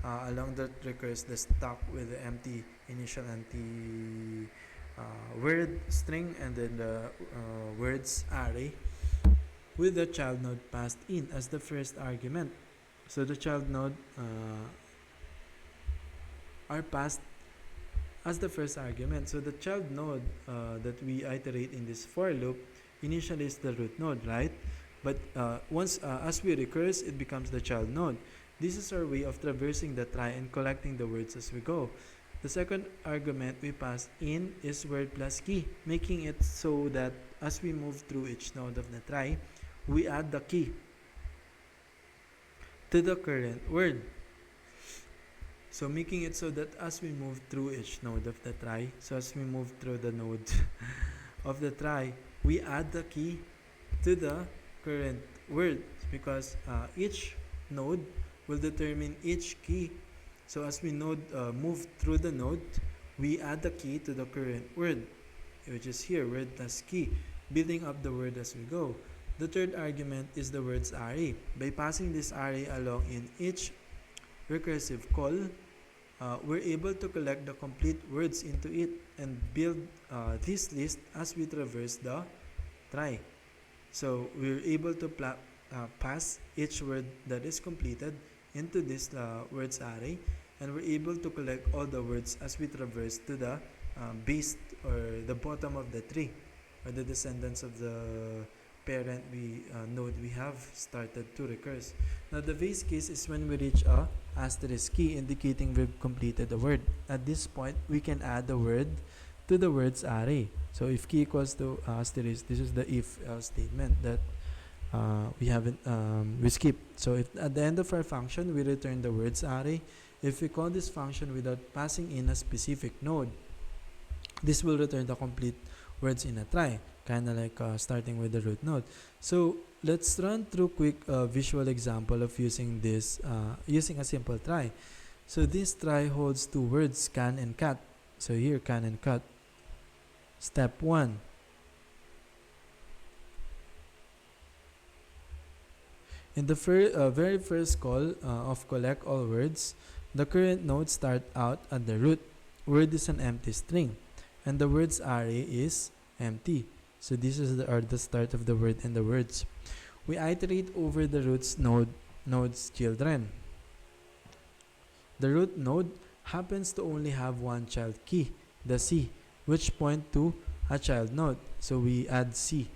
along that recurs the stack with the empty initial empty word string and then the words array with the child node passed in as the first argument. So the child node are passed as the first argument. So the child node that we iterate in this for loop initially is the root node, right? But once as we recurse, it becomes the child node. This is our way of traversing the try and collecting the words as we go. The second argument we pass in is word plus key, making it so that as we move through each node of the try, we add the key to the current word. So making it so that as we move through each node of the try, so as we move through the node of the try, we add the key to the current word because each node will determine each key. So as we move through the node, we add the key to the current word, which is here, word plus key, building up the word as we go. The third argument is the words array. By passing this array along in each recursive call, we're able to collect the complete words into it and build this list as we traverse the try. So we're able to pass each word that is completed into this words array, and we're able to collect all the words as we traverse to the base or the bottom of the tree, or the descendants of the parent node we have started to recurse. Now the base case is when we reach a asterisk key indicating we've completed the word. At this point, we can add the word to the words array. So if key equals to asterisk, this is the if statement that we skipped. So if at the end of our function we return the words array, if we call this function without passing in a specific node, this will return the complete words in a try, kind of like starting with the root node. So let's run through quick visual example of using this using a simple try. So this try holds two words, can and cat. So here, can and cat. Step 1. In the very first call of collect all words, the current node start out at the root. Word is an empty string, and the words array is empty. So this is the start of the word and the words. We iterate over the root's node's children. The root node happens to only have one child key, the C, which point to a child node. So we add C.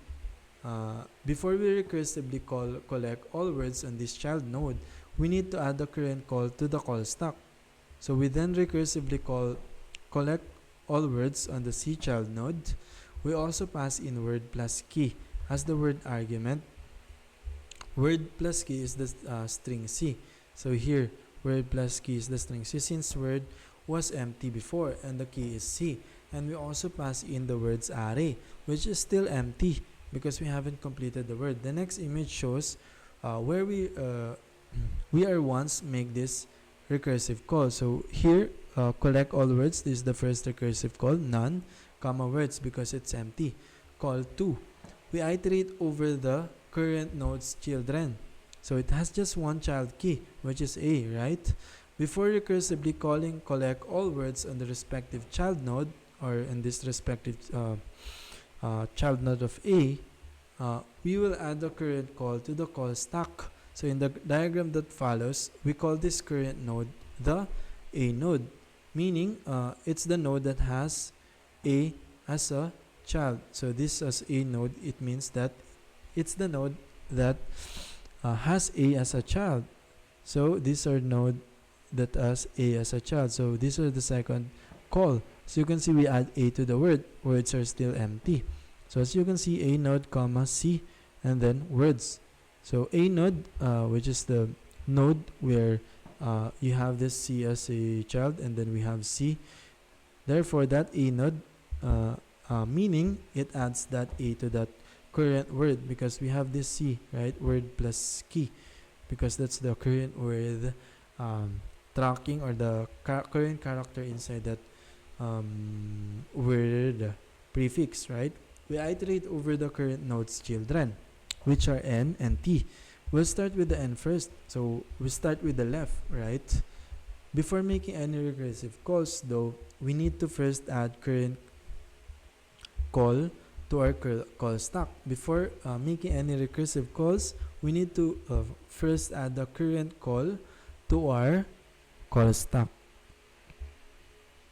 Before we recursively collect all words on this child node, we need to add the current call to the call stack. So we then recursively collect all words on the C child node We also pass in word plus key as the word argument. Word plus key is the string C. So here, word plus key is the string C since word was empty before and the key is C. And we also pass in the words array, which is still empty because we haven't completed the word. The next image shows where we are once make this recursive call. So here, collect all words. This is the first recursive call, none, comma words because it's empty. Call 2. We iterate over the current node's children. So it has just one child key, which is A, right? Before recursively calling collect all words on the respective child node, or in this respective child node of A, we will add the current call to the call stack. So in the diagram that follows, we call this current node the A node, meaning it's the node that has A as a child. So this as A node, it means that it's the node that has A as a child. So these are node that has A as a child. So these are the second call. So you can see we add A to the word. Words are still empty. So as you can see, A node comma C and then words. So A node, which is the node where you have this C as a child and then we have C. Therefore that A node, meaning it adds that A to that current word because we have this C, right? Word plus key because that's the current word tracking or the current character inside that word prefix, right? We iterate over the current node's children, which are N and T. We'll start with the N first. So we start with the left, right? Before making any recursive calls though, we need to first add current call to our call stack. Before making any recursive calls, we need to first add the current call to our call stack.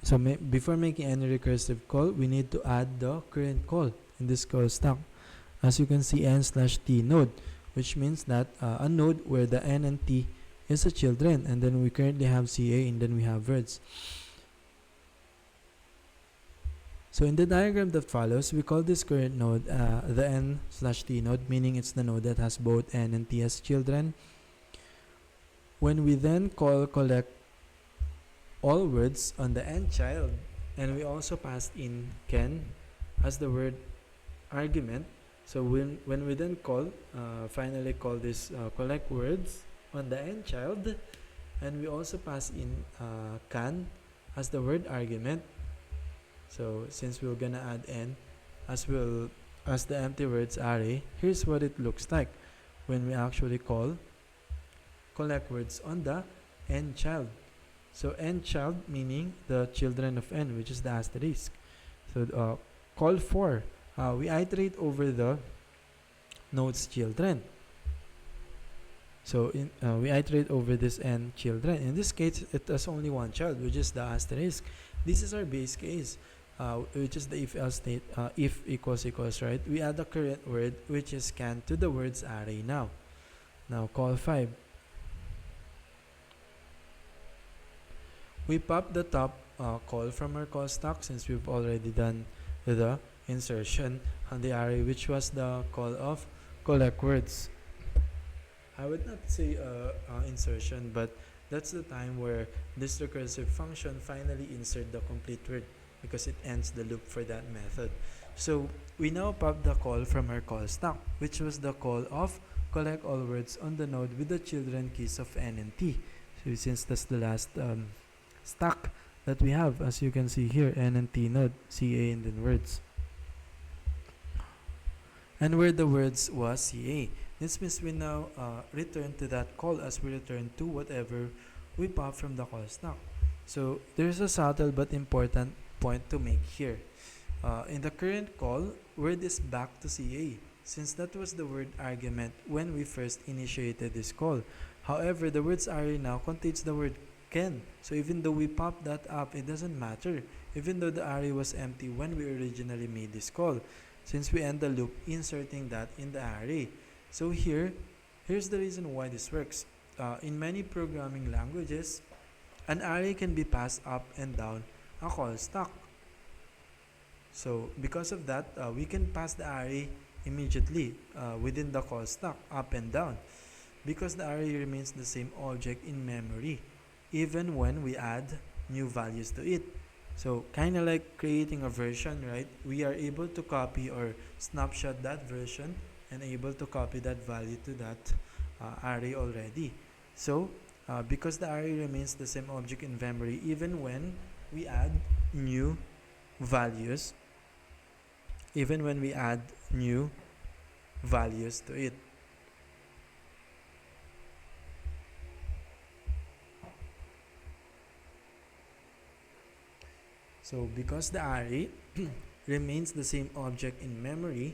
So before making any recursive call, we need to add the current call in this call stack. As you can see, N/T node, which means that a node where the N and T is a children, and then we currently have CA and then we have words. So in the diagram that follows, we call this current node the N/T node, meaning it's the node that has both N and T as children. When we then call collect all words on the N child, and we also passed in Ken as the word argument. So when we then finally call this collect words on the N child, and we also pass in can as the word argument. So since we're gonna add N as the empty words array, here's what it looks like when we actually call collect words on the N child. So N child meaning the children of N, which is the asterisk. So call for, we iterate over the node's children. So we iterate over this N children. In this case, it has only one child, which is the asterisk. This is our base case, which is the if else state, if equals, right? We add the current word, which is can, to the words array now. Now call 5. We pop the top call from our call stack since we've already done the insertion on the array, which was the call of collect words. I would not say insertion, but that's the time where this recursive function finally insert the complete word because it ends the loop for that method. So we now pop the call from our call stack, which was the call of collect all words on the node with the children keys of N and T. So since that's the last stack that we have, as you can see here, N and T node, CA and then words. And where the words was CA. This means we now return to that call as we return to whatever we pop from the call stack. So there's a subtle but important point to make here. In the current call, word is back to CA since that was the word argument when we first initiated this call. However, the words array now contains the word can. So even though we pop that up, it doesn't matter. Even though the array was empty when we originally made this call, since we end the loop inserting that in the array. So here's the reason why this works. In many programming languages, an array can be passed up and down a call stack. So because of that, we can pass the array immediately within the call stack up and down, because the array remains the same object in memory even when we add new values to it. So kind of like creating a version, right? We are able to copy or snapshot that version and able to copy that value to that array already. So because the array remains the same object in memory even when we add new values, even when we add new values to it. So because the array remains the same object in memory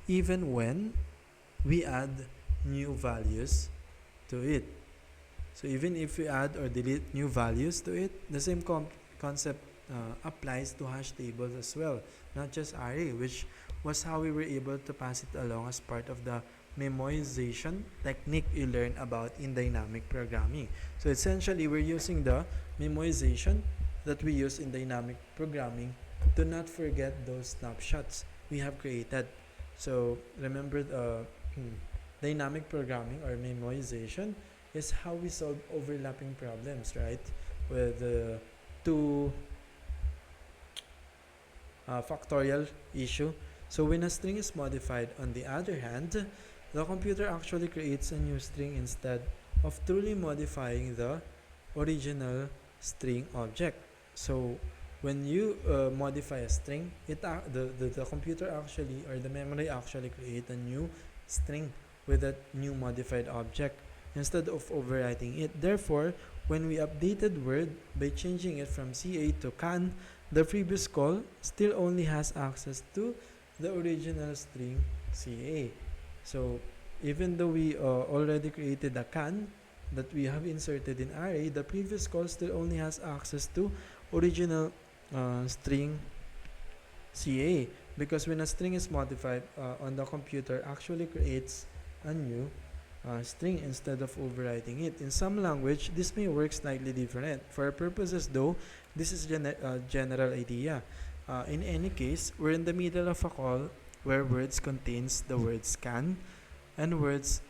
even when we add new values to it. So even if we add or delete new values to it, the same concept applies to hash tables as well, not just array, which was how we were able to pass it along as part of the memoization technique you learn about in dynamic programming. So essentially, we're using the memoization that we use in dynamic programming to not forget those snapshots we have created. So remember, dynamic programming or memoization is how we solve overlapping problems, right? With two factorial issue. So when a string is modified, on the other hand, the computer actually creates a new string instead of truly modifying the original string object. So when you modify a string, the computer actually, or the memory actually create a new string with a new modified object instead of overwriting it. Therefore, when we updated Word by changing it from CA to CAN, the previous call still only has access to the original string CA. So even though we already created a CAN that we have inserted in array, the previous call still only has access to original string CA, because when a string is modified on the computer, actually creates a new string instead of overwriting it. In some language, this may work slightly different. For our purposes though, this is general idea. In any case, we're in the middle of a call where words contains the word scan and words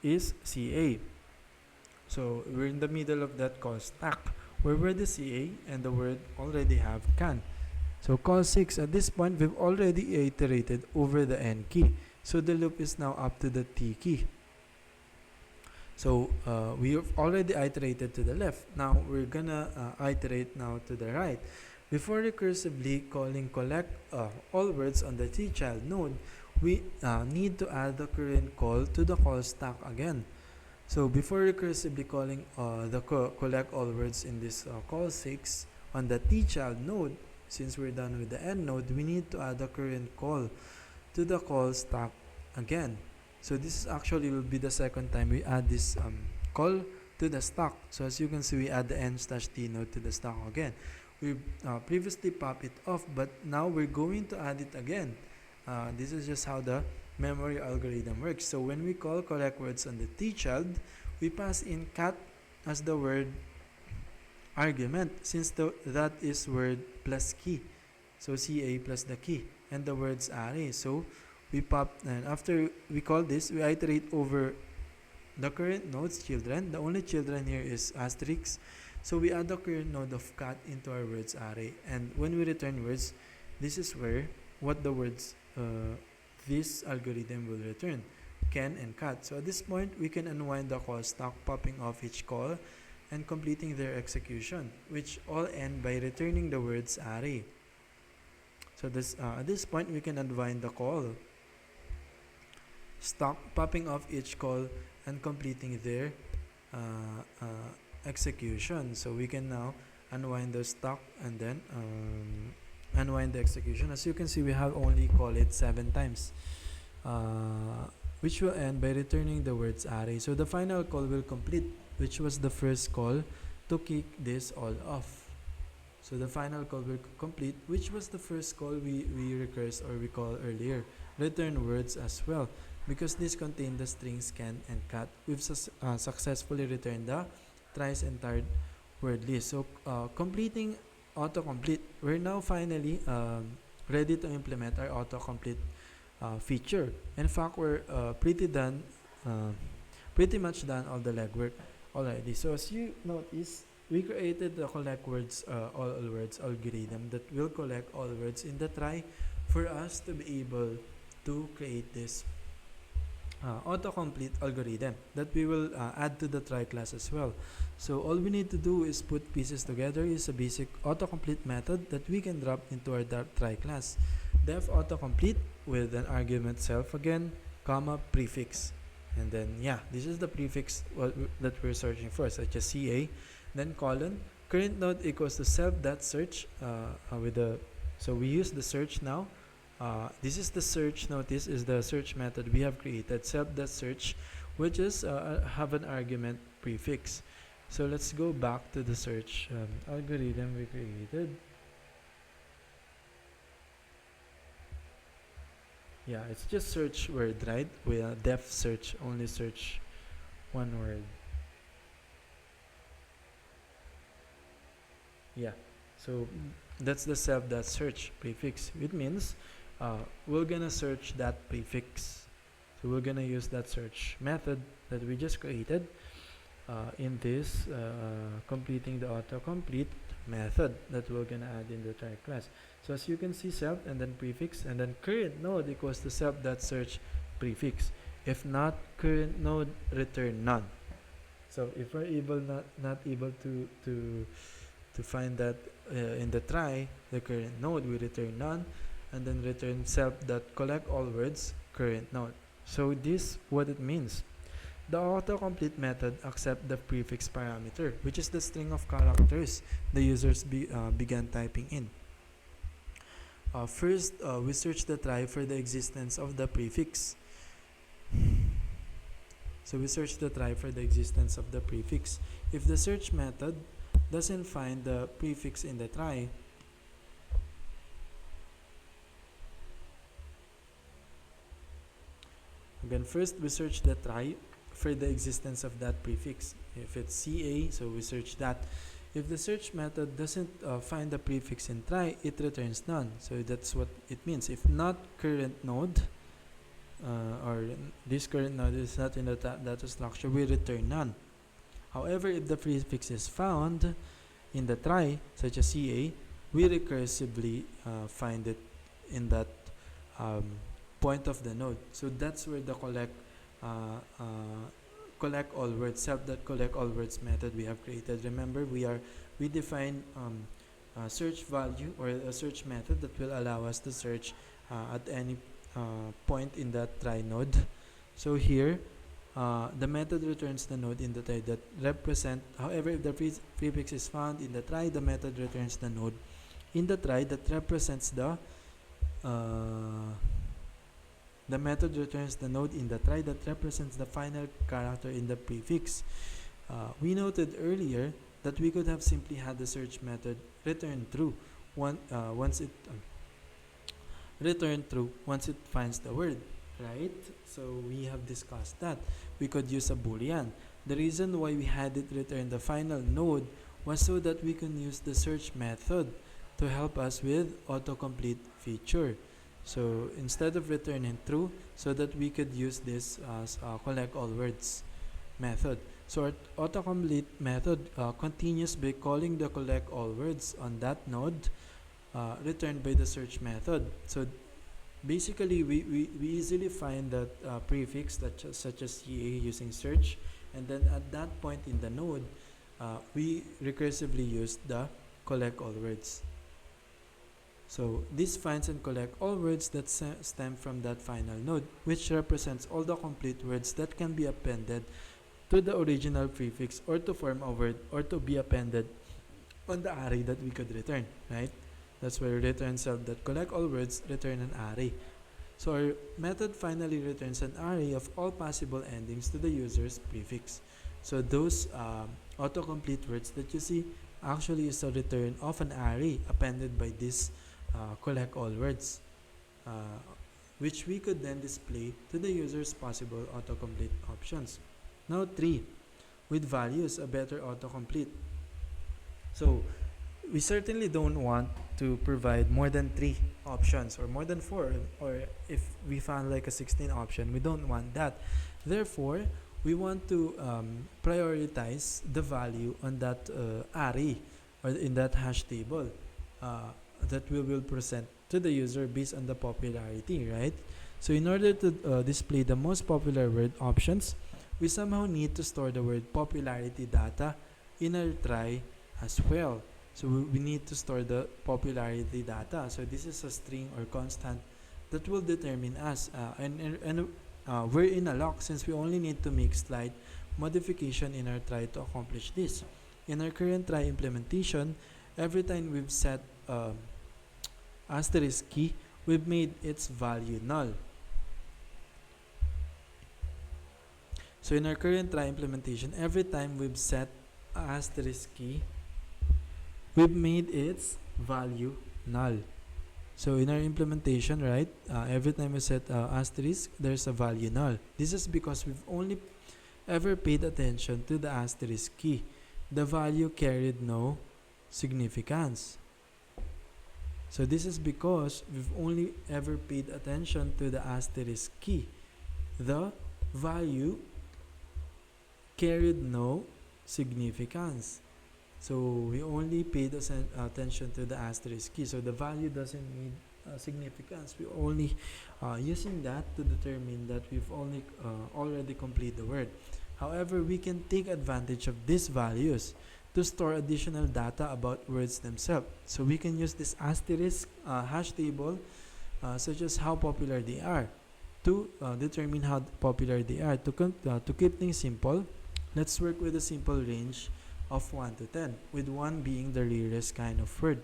is CA. So we're in the middle of that call stack where word is CA and the word already have can. So call 6, at this point we've already iterated over the N key. So the loop is now up to the T key. So we have already iterated to the left. Now we're gonna iterate now to the right. Before recursively calling collect all words on the tchild node, we need to add the current call to the call stack again. So before recursively calling the collect all words in this call 6 on the tchild node, since we're done with the end node, we need to add the current call to the call stack again. So this is actually will be the second time we add this call to the stack. So as you can see, we add the n/t node to the stack again. We previously popped it off, but now we're going to add it again. This is just how the memory algorithm works. So when we call collect words on the tchild, we pass in cat as the word argument, since that is word plus key. So CA plus the key and the words array. So we pop, and after we call this, we iterate over the current node's children. The only children here is asterisk. So we add the current node of cat into our words array, and when we return words, this is where what the words this algorithm will return, can and cat. So at this point, we can unwind the call stack, popping off each call and completing their execution, which all end by returning the words array. So this at this point, we can unwind the call stack, popping off each call and completing their execution. So we can now unwind the stack and then unwind the execution. As you can see, we have only called it 7 times, which will end by returning the words array. So the final call will complete, which was the first call to kick this all off. So the final call will complete, which was the first call we recurse or we call earlier. Return words as well, because this contained the strings can and cat. We've successfully returned the thrice entire word list. So completing autocomplete. We're now finally ready to implement our autocomplete feature. In fact, we're uh, pretty much done all the legwork already. So as you notice, we created the collect words, all words algorithm that will collect all words in the try for us to be able to create this autocomplete algorithm that we will add to the try class as well. So all we need to do is put pieces together is a basic autocomplete method that we can drop into our try class. Def autocomplete with an argument self again, comma, prefix. And then yeah, this is the prefix that we're searching for, such as CA, then colon, current node equals to self.search with the, so we use the search now. This is the search, notice, is the search method we have created, self.search, which is have an argument prefix. So let's go back to the search algorithm we created. Yeah, it's just search word, right? With def search, only search one word. Yeah, so that's the self.search prefix. It means we're gonna search that prefix. So we're gonna use that search method that we just created in this completing the autocomplete method that we're gonna add in the try class. So as you can see, self and then prefix and then current node equals to self.search prefix. If not current node, return none. So if we're not able to find that in the try, the current node, we return none, and then return self.collect all words current node. So this what it means. The autocomplete method accepts the prefix parameter, which is the string of characters the users began typing in. First, we search the try for the existence of the prefix. So we search the try for the existence of the prefix. If the search method doesn't find the prefix in the try, again, first we search the try for the existence of that prefix. If it's CA, so we search that. If the search method doesn't find the prefix in try, it returns none. So that's what it means. If not current node, or this current node is not in the data structure, we return none. However, if the prefix is found in the try, such as CA, we recursively find it in that point of the node. So that's where the collect all words, self.collect all words method we have created. Remember, we define a search value or a search method that will allow us to search at any point in that try node. So here, the method returns the node in the try that represent. However, if the prefix is found in the try, the method returns the node in the try that represents the method returns the node in the try that represents the final character in the prefix. We noted earlier that we could have simply had the search method return true once it finds the word, right? So we have discussed that we could use a boolean. The reason why we had it return the final node was so that we can use the search method to help us with autocomplete feature. So instead of returning true, so that we could use this as collect all words method. So our autocomplete method continues by calling the collect all words on that node returned by the search method. So basically we easily find that prefix such as CA using search, and then at that point in the node we recursively use the collect all words. So this finds and collect all words that stem from that final node, which represents all the complete words that can be appended to the original prefix or to form a word or to be appended on the array that we could return, right? That's where return self.collect all words return an array. So our method finally returns an array of all possible endings to the user's prefix. So those autocomplete words that you see actually is a return of an array appended by this collect all words, which we could then display to the user's possible autocomplete options. Now 3, with values, a better autocomplete. So we certainly don't want to provide more than 3 options or more than 4, or if we found like a 16 option, we don't want that. Therefore, we want to prioritize the value on that array or in that hash table uh, that we will present to the user based on the popularity, right? So in order to display the most popular word options, we somehow need to store the word popularity data in our try as well. So we need to store the popularity data. So this is a string or constant that will determine us. We're in a lock since we only need to make slight modification in our try to accomplish this. In our current try implementation, every time we've set asterisk key, we've made its value null. So in our current try implementation, every time we've set asterisk key, we've made its value null. So in our implementation, right, every time we set asterisk, there's a value null. This is because we've only ever paid attention to the asterisk key. The value carried no significance. So this is because we've only ever paid attention to the asterisk key. The value carried no significance. So we only paid attention to the asterisk key. So the value doesn't need significance. We're only using that to determine that we've only already completed the word. However, we can take advantage of these values to store additional data about words themselves. So we can use this asterisk hash table, such as how popular they are, to determine how popular they are. To keep things simple, let's work with a simple range of 1 to 10, with 1 being the rarest kind of word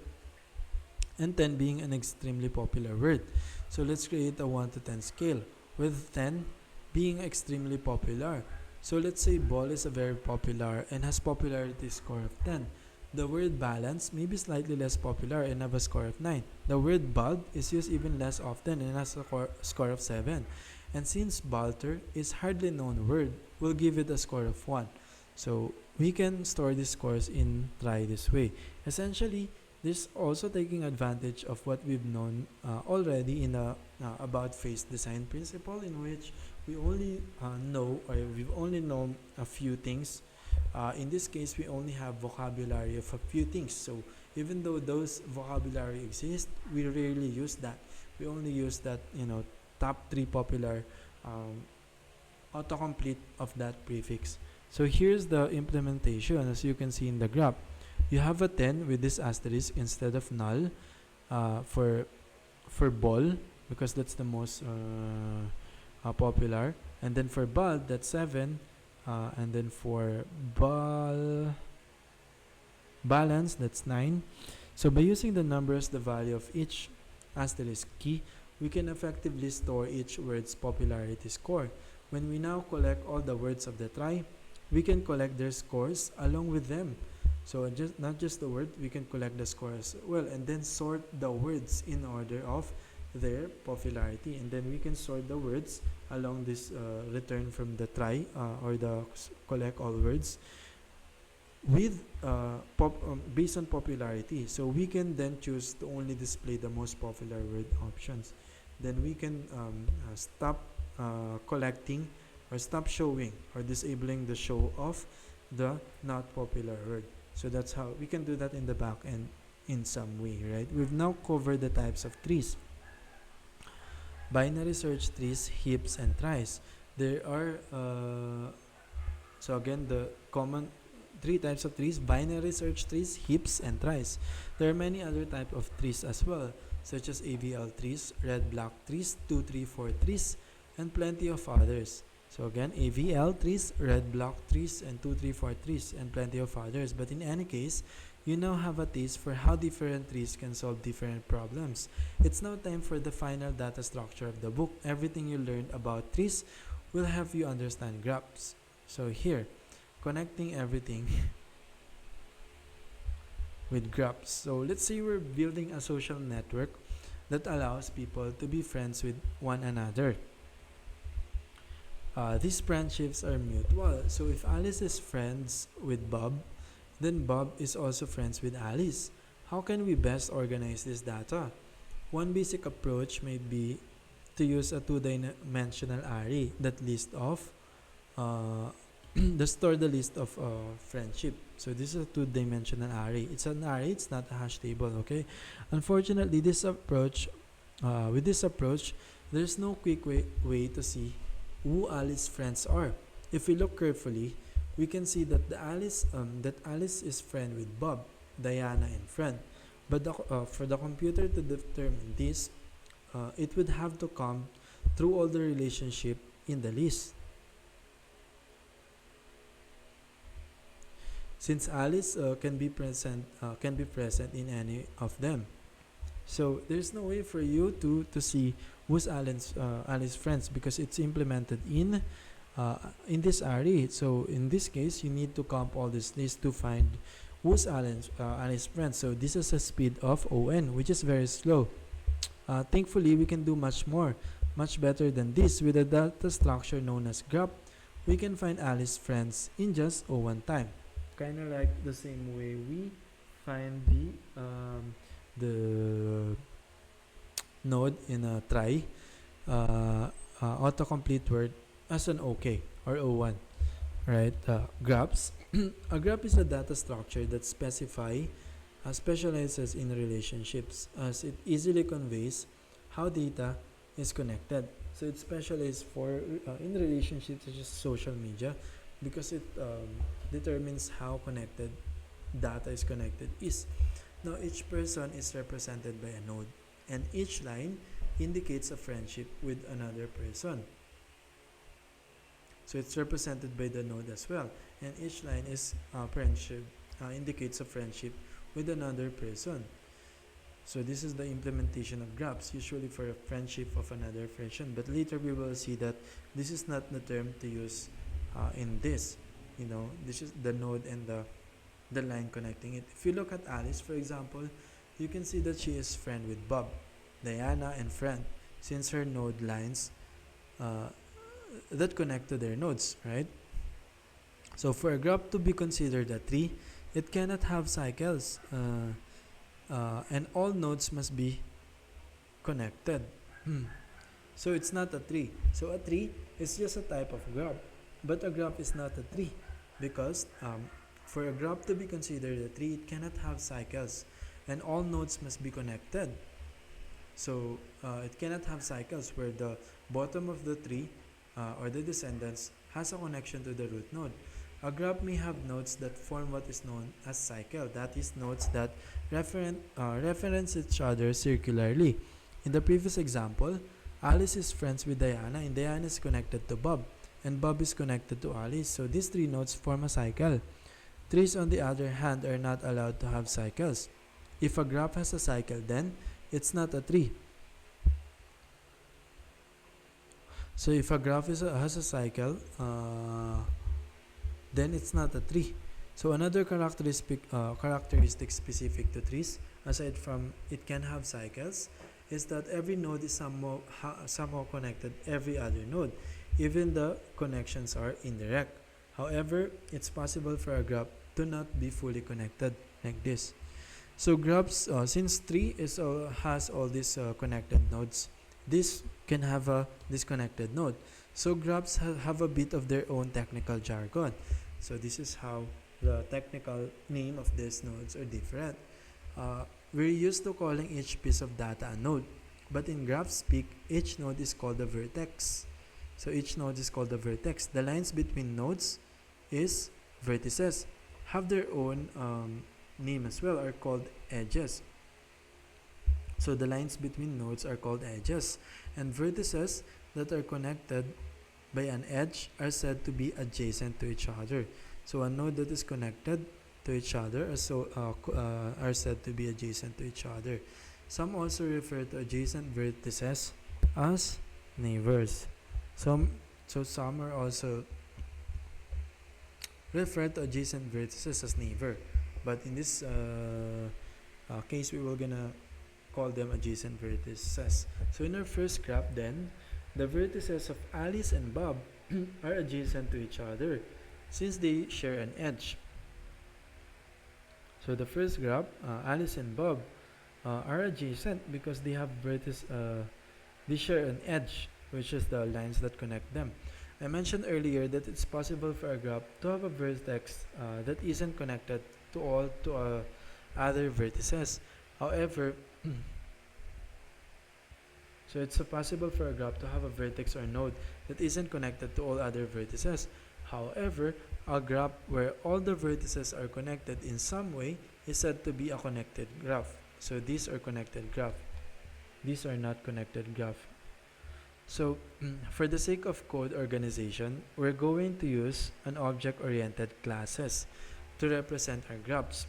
and 10 being an extremely popular word. So let's create a 1 to 10 scale, with 10 being extremely popular. So let's say ball is a very popular and has popularity score of 10. The word balance may be slightly less popular and have a score of 9. The word bulb is used even less often and has a score of 7. And since Balter is hardly known word, we'll give it a score of 1. So we can store these scores in try this way. Essentially, this also taking advantage of what we've known already in the about phrase design principle, in which we only know, or we've only known a few things. In this case, we only have vocabulary of a few things. So even though those vocabulary exist, we rarely use that. We only use that, top 3 popular autocomplete of that prefix. So here's the implementation. As you can see in the graph, you have a 10 with this asterisk instead of null for ball, because that's the most popular, and then for ball that's 7, and then for balance that's 9. So by using the numbers, the value of each asterisk key, we can effectively store each word's popularity score. When we now collect all the words of the try, we can collect their scores along with them. So not just the word, we can collect the scores as well, and then sort the words in order of their popularity, and then we can sort the words along this return from the try or the collect all words with based on popularity. So we can then choose to only display the most popular word options. Then we can stop collecting or stop showing or disabling the show of the not popular word. So that's how we can do that in the back end in some way, right? We've now covered the types of trees: binary search trees, heaps, and tries. There are so again, the common 3 types of trees: binary search trees, heaps, and tries. There are many other types of trees as well, such as AVL trees, red block trees, 2, 3, 4 trees, and plenty of others. So again, AVL trees, red block trees, and 2, 3, 4 trees, and plenty of others. But in any case, you now have a taste for how different trees can solve different problems. It's now time for the final data structure of the book. Everything you learned about trees will help you understand graphs. So here, connecting everything with graphs. So let's say we're building a social network that allows people to be friends with one another. These friendships are mutual. So if Alice is friends with Bob, then Bob is also friends with Alice. How can we best organize this data? One basic approach may be to use a two-dimensional array that list of uh, that store the list of friendship. So this is a two-dimensional array. It's an array. It's not a hash table. Okay. Unfortunately, with this approach, there's no quick way to see who Alice's friends are. If we look carefully, we can see that Alice is friend with Bob, Diana, and friend. But for the computer to determine this, it would have to come through all the relationship in the list. Since Alice can be present in any of them, so there's no way for you to see who's Alice's friends because it's implemented in this array. So in this case, you need to comp all this list to find who's Alice's friends. So this is a speed of ON, which is very slow. Thankfully, we can do much better than this. With a data structure known as graph, we can find Alice's friends in just O1 time. Kind of like the same way we find the node in a try autocomplete word as an OK or O1, right? Graphs. A graph is a data structure that specializes in relationships, as it easily conveys how data is connected. So it specializes for in relationships such as social media, because it determines how connected data is connected is. Now each person is represented by a node, and each line indicates a friendship with another person. So it's represented by the node as well, and each line is friendship indicates a friendship with another person. So this is the implementation of graphs, usually for a friendship of another friend. But later we will see that this is not the term to use in this. This is the node and the line connecting it. If you look at Alice, for example, you can see that she is friend with Bob, Diana, and friend, since her node lines that connect to their nodes, right? So for a graph to be considered a tree, it cannot have cycles, and all nodes must be connected. So it's not a tree. So a tree is just a type of graph, but a graph is not a tree, because for a graph to be considered a tree, it cannot have cycles, and all nodes must be connected. So it cannot have cycles where the bottom of the tree or the descendants has a connection to the root node. A graph may have nodes that form what is known as cycle, that is, nodes that reference each other circularly. In the previous example, Alice is friends with Diana, and Diana is connected to Bob, and Bob is connected to Alice. So these three nodes form a cycle. Trees, on the other hand, are not allowed to have cycles. If a graph has a cycle, then it's not a tree. So if a graph has a cycle, then it's not a tree. So another characteristic specific to trees, aside from it can have cycles, is that every node is somehow connected every other node, even the connections are indirect. However, it's possible for a graph to not be fully connected like this. So graphs, since tree has all these connected nodes, this can have a disconnected node. So graphs have a bit of their own technical jargon. So this is how the technical name of these nodes are different. We're used to calling each piece of data a node, but in graph speak, each node is called a vertex. So each node is called a vertex. The lines between nodes is vertices, have their own name as well, are called edges. So the lines between nodes are called edges, and vertices that are connected by an edge are said to be adjacent to each other. So a node that is connected to each other are said to be adjacent to each other. Some also refer to adjacent vertices as neighbors. So some are also refer to adjacent vertices as neighbor, but in this case we will gonna call them adjacent vertices. So in our first graph, then, the vertices of Alice and Bob are adjacent to each other since they share an edge. So the first graph, Alice and Bob, are adjacent because they have they share an edge, which is the lines that connect them. I mentioned earlier that it's possible for a graph to have a vertex that isn't connected to all other vertices. However, so it's possible for a graph to have a vertex or node that isn't connected to all other vertices. However, a graph where all the vertices are connected in some way is said to be a connected graph. So these are connected graph. These are not connected graph. So for the sake of code organization, we're going to use an object-oriented classes to represent our graphs.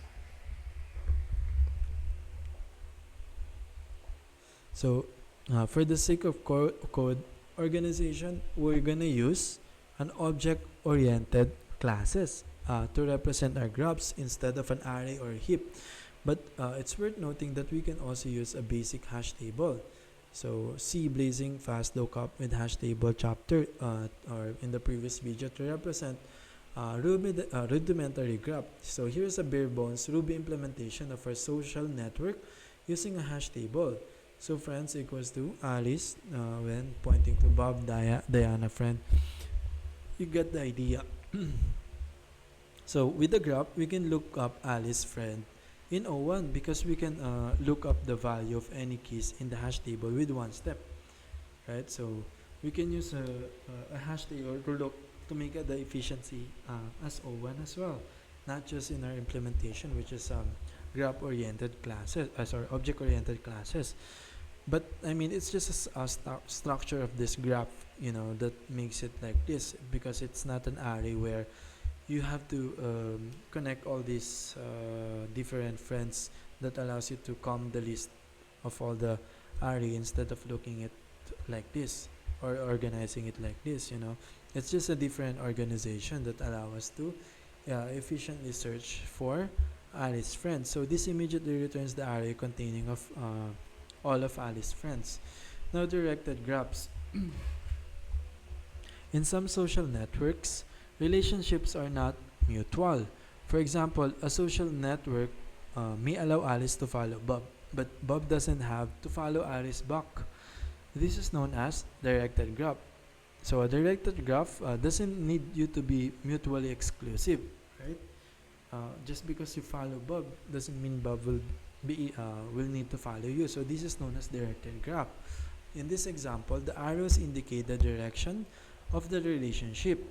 So for the sake of code organization, we're gonna use an object-oriented classes to represent our graphs instead of an array or heap. But it's worth noting that we can also use a basic hash table. So see Blazing Fast Lookup with hash table chapter or in the previous video to represent rudimentary graph. So here's a bare bones Ruby implementation of our social network using a hash table. So friends equals to Alice when pointing to Bob, Diana, friend. You get the idea. So with the graph, we can look up Alice friend in O1 because we can look up the value of any keys in the hash table with one step, right? So we can use a hash table to make the efficiency as O1 as well, not just in our implementation, which is graph-oriented classes, sorry, object-oriented classes. But I mean, it's just a structure of this graph, that makes it like this because it's not an array where you have to connect all these different friends that allows you to come the list of all the array instead of looking at like this or organizing it like this. It's just a different organization that allow us to efficiently search for Alice's friends. So this immediately returns the array containing of all of Alice's friends. Now directed graphs. In some social networks, relationships are not mutual. For example, a social network may allow Alice to follow Bob, but Bob doesn't have to follow Alice back. This is known as directed graph. So a directed graph doesn't need you to be mutually exclusive, right? Just because you follow Bob doesn't mean Bob will need to follow you. So this is known as directed graph. In this example, the arrows indicate the direction of the relationship.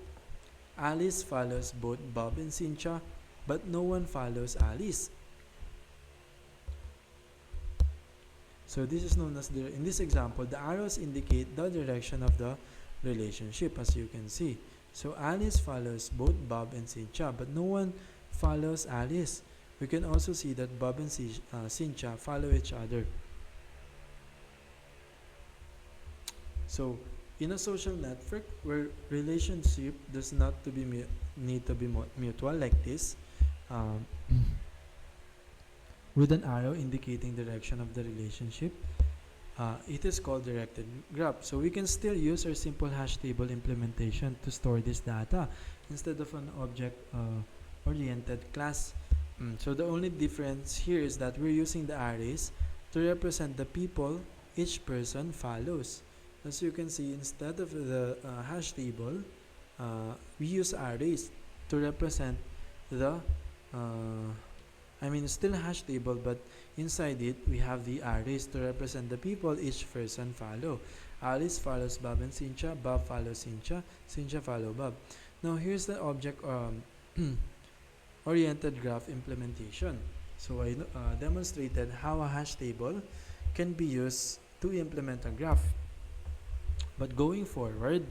Alice follows both Bob and Cynthia, but no one follows Alice. So this is known as in this example, the arrows indicate the direction of the relationship, as you can see. So Alice follows both Bob and Cynthia, but no one follows Alice. We can also see that Bob and Cynthia follow each other. So in a social network where relationship does not need to be mutual like this, with an arrow indicating direction of the relationship, it is called directed graph. So we can still use our simple hash table implementation to store this data instead of an object oriented class. So the only difference here is that we're using the arrays to represent the people each person follows. As you can see, instead of the hash table, we use arrays to represent the still hash table, but inside it we have the arrays to represent the people each person follow. Alice follows Bob and Cynthia, Bob follows Cynthia, Cynthia follow Bob. Now here's the object oriented graph implementation. So I demonstrated how a hash table can be used to implement a graph. But going forward,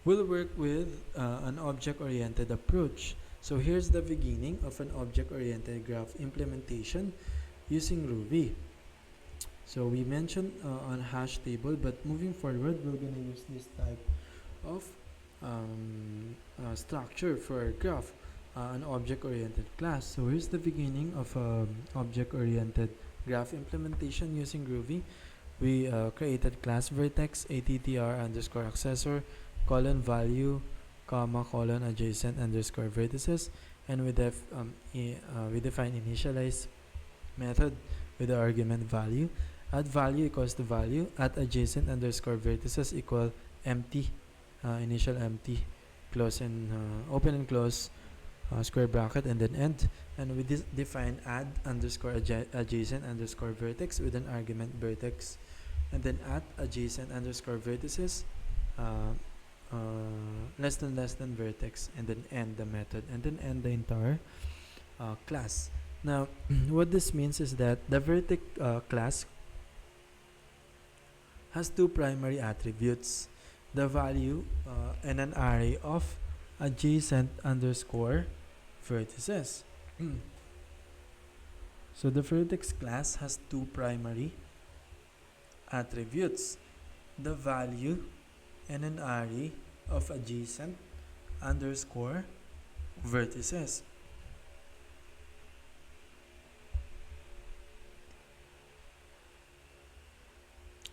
we'll work with an object-oriented approach. So here's the beginning of an object-oriented graph implementation using Ruby. So we mentioned on hash table, but moving forward, we're going to use this type of structure for our graph, an object-oriented class. So here's the beginning of object-oriented graph implementation using Ruby. We created class vertex attr underscore accessor colon value comma colon adjacent underscore vertices, and we define initialize method with the argument value. Add value equals to value. Add adjacent underscore vertices equal empty, initial empty, close and open and close square bracket, and then end. And we define add underscore adjacent underscore vertex with an argument vertex, and then add adjacent underscore vertices less than vertex, and then end the method, and then end the entire class. Now, what this means is that the vertex class has two primary attributes: the value and an array of adjacent underscore vertices. So the vertex class has two primary attributes: the value and an array of adjacent underscore vertices.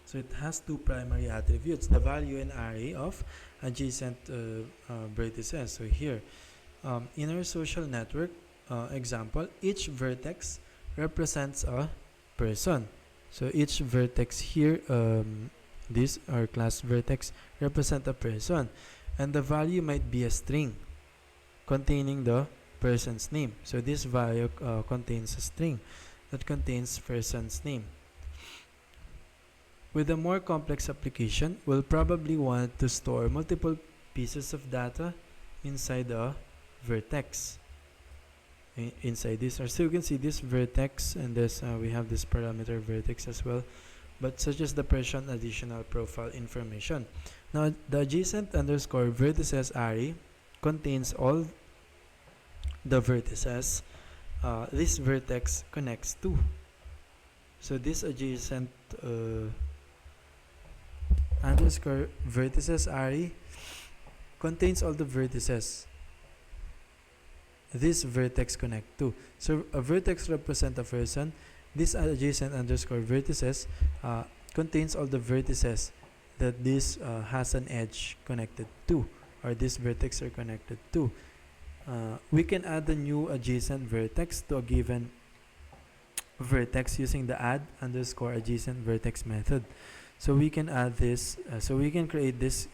So it has two primary attributes: the value and array of adjacent vertices. So here, in our social network example, each vertex represents a person. So each vertex here, this our class vertex, represent a person, and the value might be a string containing the person's name. So this value contains a string that contains person's name. With a more complex application, we'll probably want to store multiple pieces of data inside a vertex. Inside this, so you can see this vertex, and this we have this parameter vertex as well, but such as the person additional profile information. Now, the adjacent underscore vertices array contains all the vertices this vertex connects to. So this adjacent underscore vertices array contains all the vertices this vertex connect to. So a vertex represents a person. This adjacent underscore vertices contains all the vertices that this has an edge connected to, or this vertex are connected to. We can add a new adjacent vertex to a given vertex using the add underscore adjacent vertex method. So we can add this, so we can create this,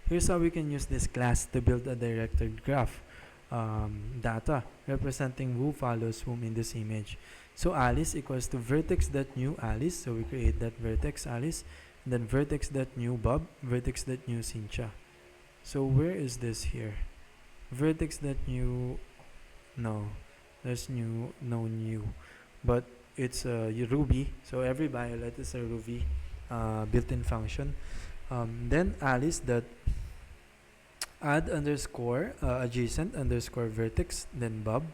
here's how we can use this class to build a directed graph data representing who follows whom in this image. So Alice equals to vertex.new Alice, so we create that vertex Alice, and then vertex.new Bob, vertex.new Cynthia. So where is this here? Vertex.new, no, there's no new, but it's Ruby, so every violet is a Ruby built-in function. Then Alice dot add underscore adjacent underscore vertex, then Bob,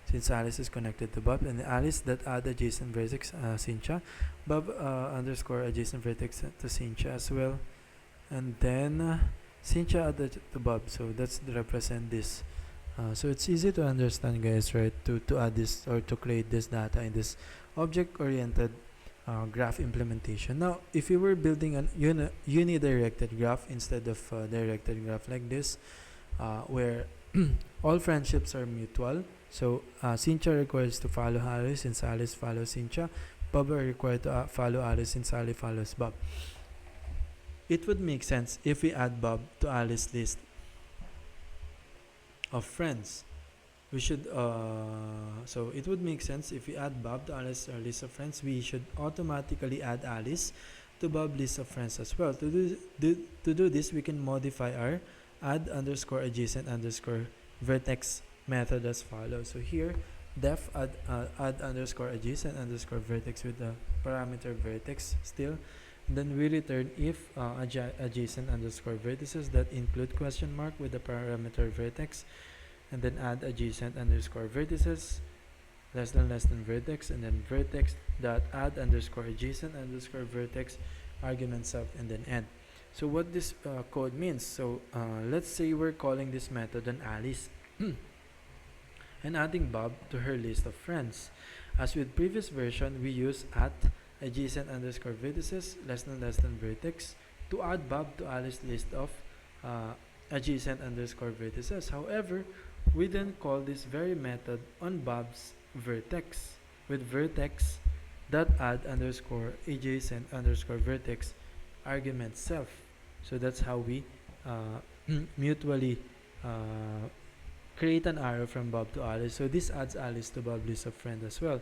since Alice is connected to Bob, and Alice dot add adjacent vertex Cynthia, Bob underscore adjacent vertex to Cynthia as well, and then Cynthia added to Bob. So that's to represent this. So it's easy to understand, guys, right? To add this or to create this data in this object-oriented graph implementation. Now, if you were building a unidirected graph instead of a directed graph like this, where all friendships are mutual, so Cynthia requires to follow Alice since Alice follows Cynthia, Bob are required to follow Alice since Ali follows Bob. It would make sense if we add Bob to Alice's list of friends. We should so it would make sense if we add Bob to Alice's list of friends, we should automatically add Alice to Bob's list of friends as well. To do this, we can modify our add underscore adjacent underscore vertex method as follows. So here, def add underscore adjacent underscore vertex with the parameter vertex still. And then we return if adjacent underscore vertices that include question mark with the parameter vertex, and then add adjacent underscore vertices less than vertex, and then vertex dot add underscore adjacent underscore vertex argument sub, and then end. So what this code means, so let's say we're calling this method on Alice and adding Bob to her list of friends. As with previous version, we use at adjacent underscore vertices less than vertex to add Bob to Alice's list of adjacent underscore vertices. However, We then call this very method on Bob's vertex with vertex dot add underscore adjacent underscore vertex argument self. So that's how we mutually uh, create an arrow from Bob to Alice. So this adds Alice to Bob list of friend as well.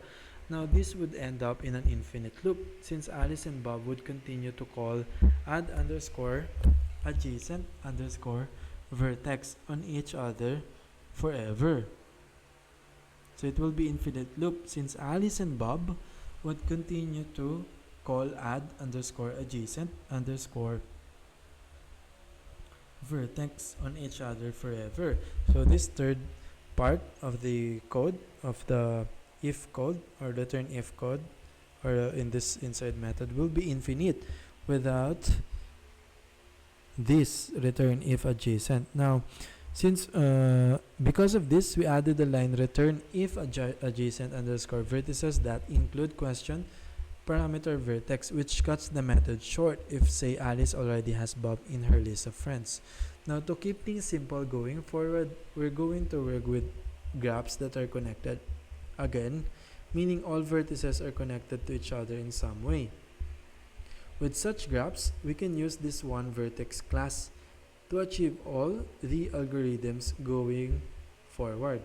Now this would end up in an infinite loop since Alice and Bob would continue to call add underscore adjacent underscore vertex on each other forever. So it will be infinite loop since Alice and Bob would continue to call add underscore adjacent underscore vertex on each other forever. So this third part of the code of the if code or return if code or in this inside method will be infinite without this return if adjacent. Now since because of this we added the line return if adjacent underscore vertices that include question parameter vertex, which cuts the method short if say Alice already has Bob in her list of friends. Now to keep things simple going forward, we're going to work with graphs that are connected. Again, meaning all vertices are connected to each other in some way. With such graphs, we can use this one vertex class to achieve all the algorithms going forward.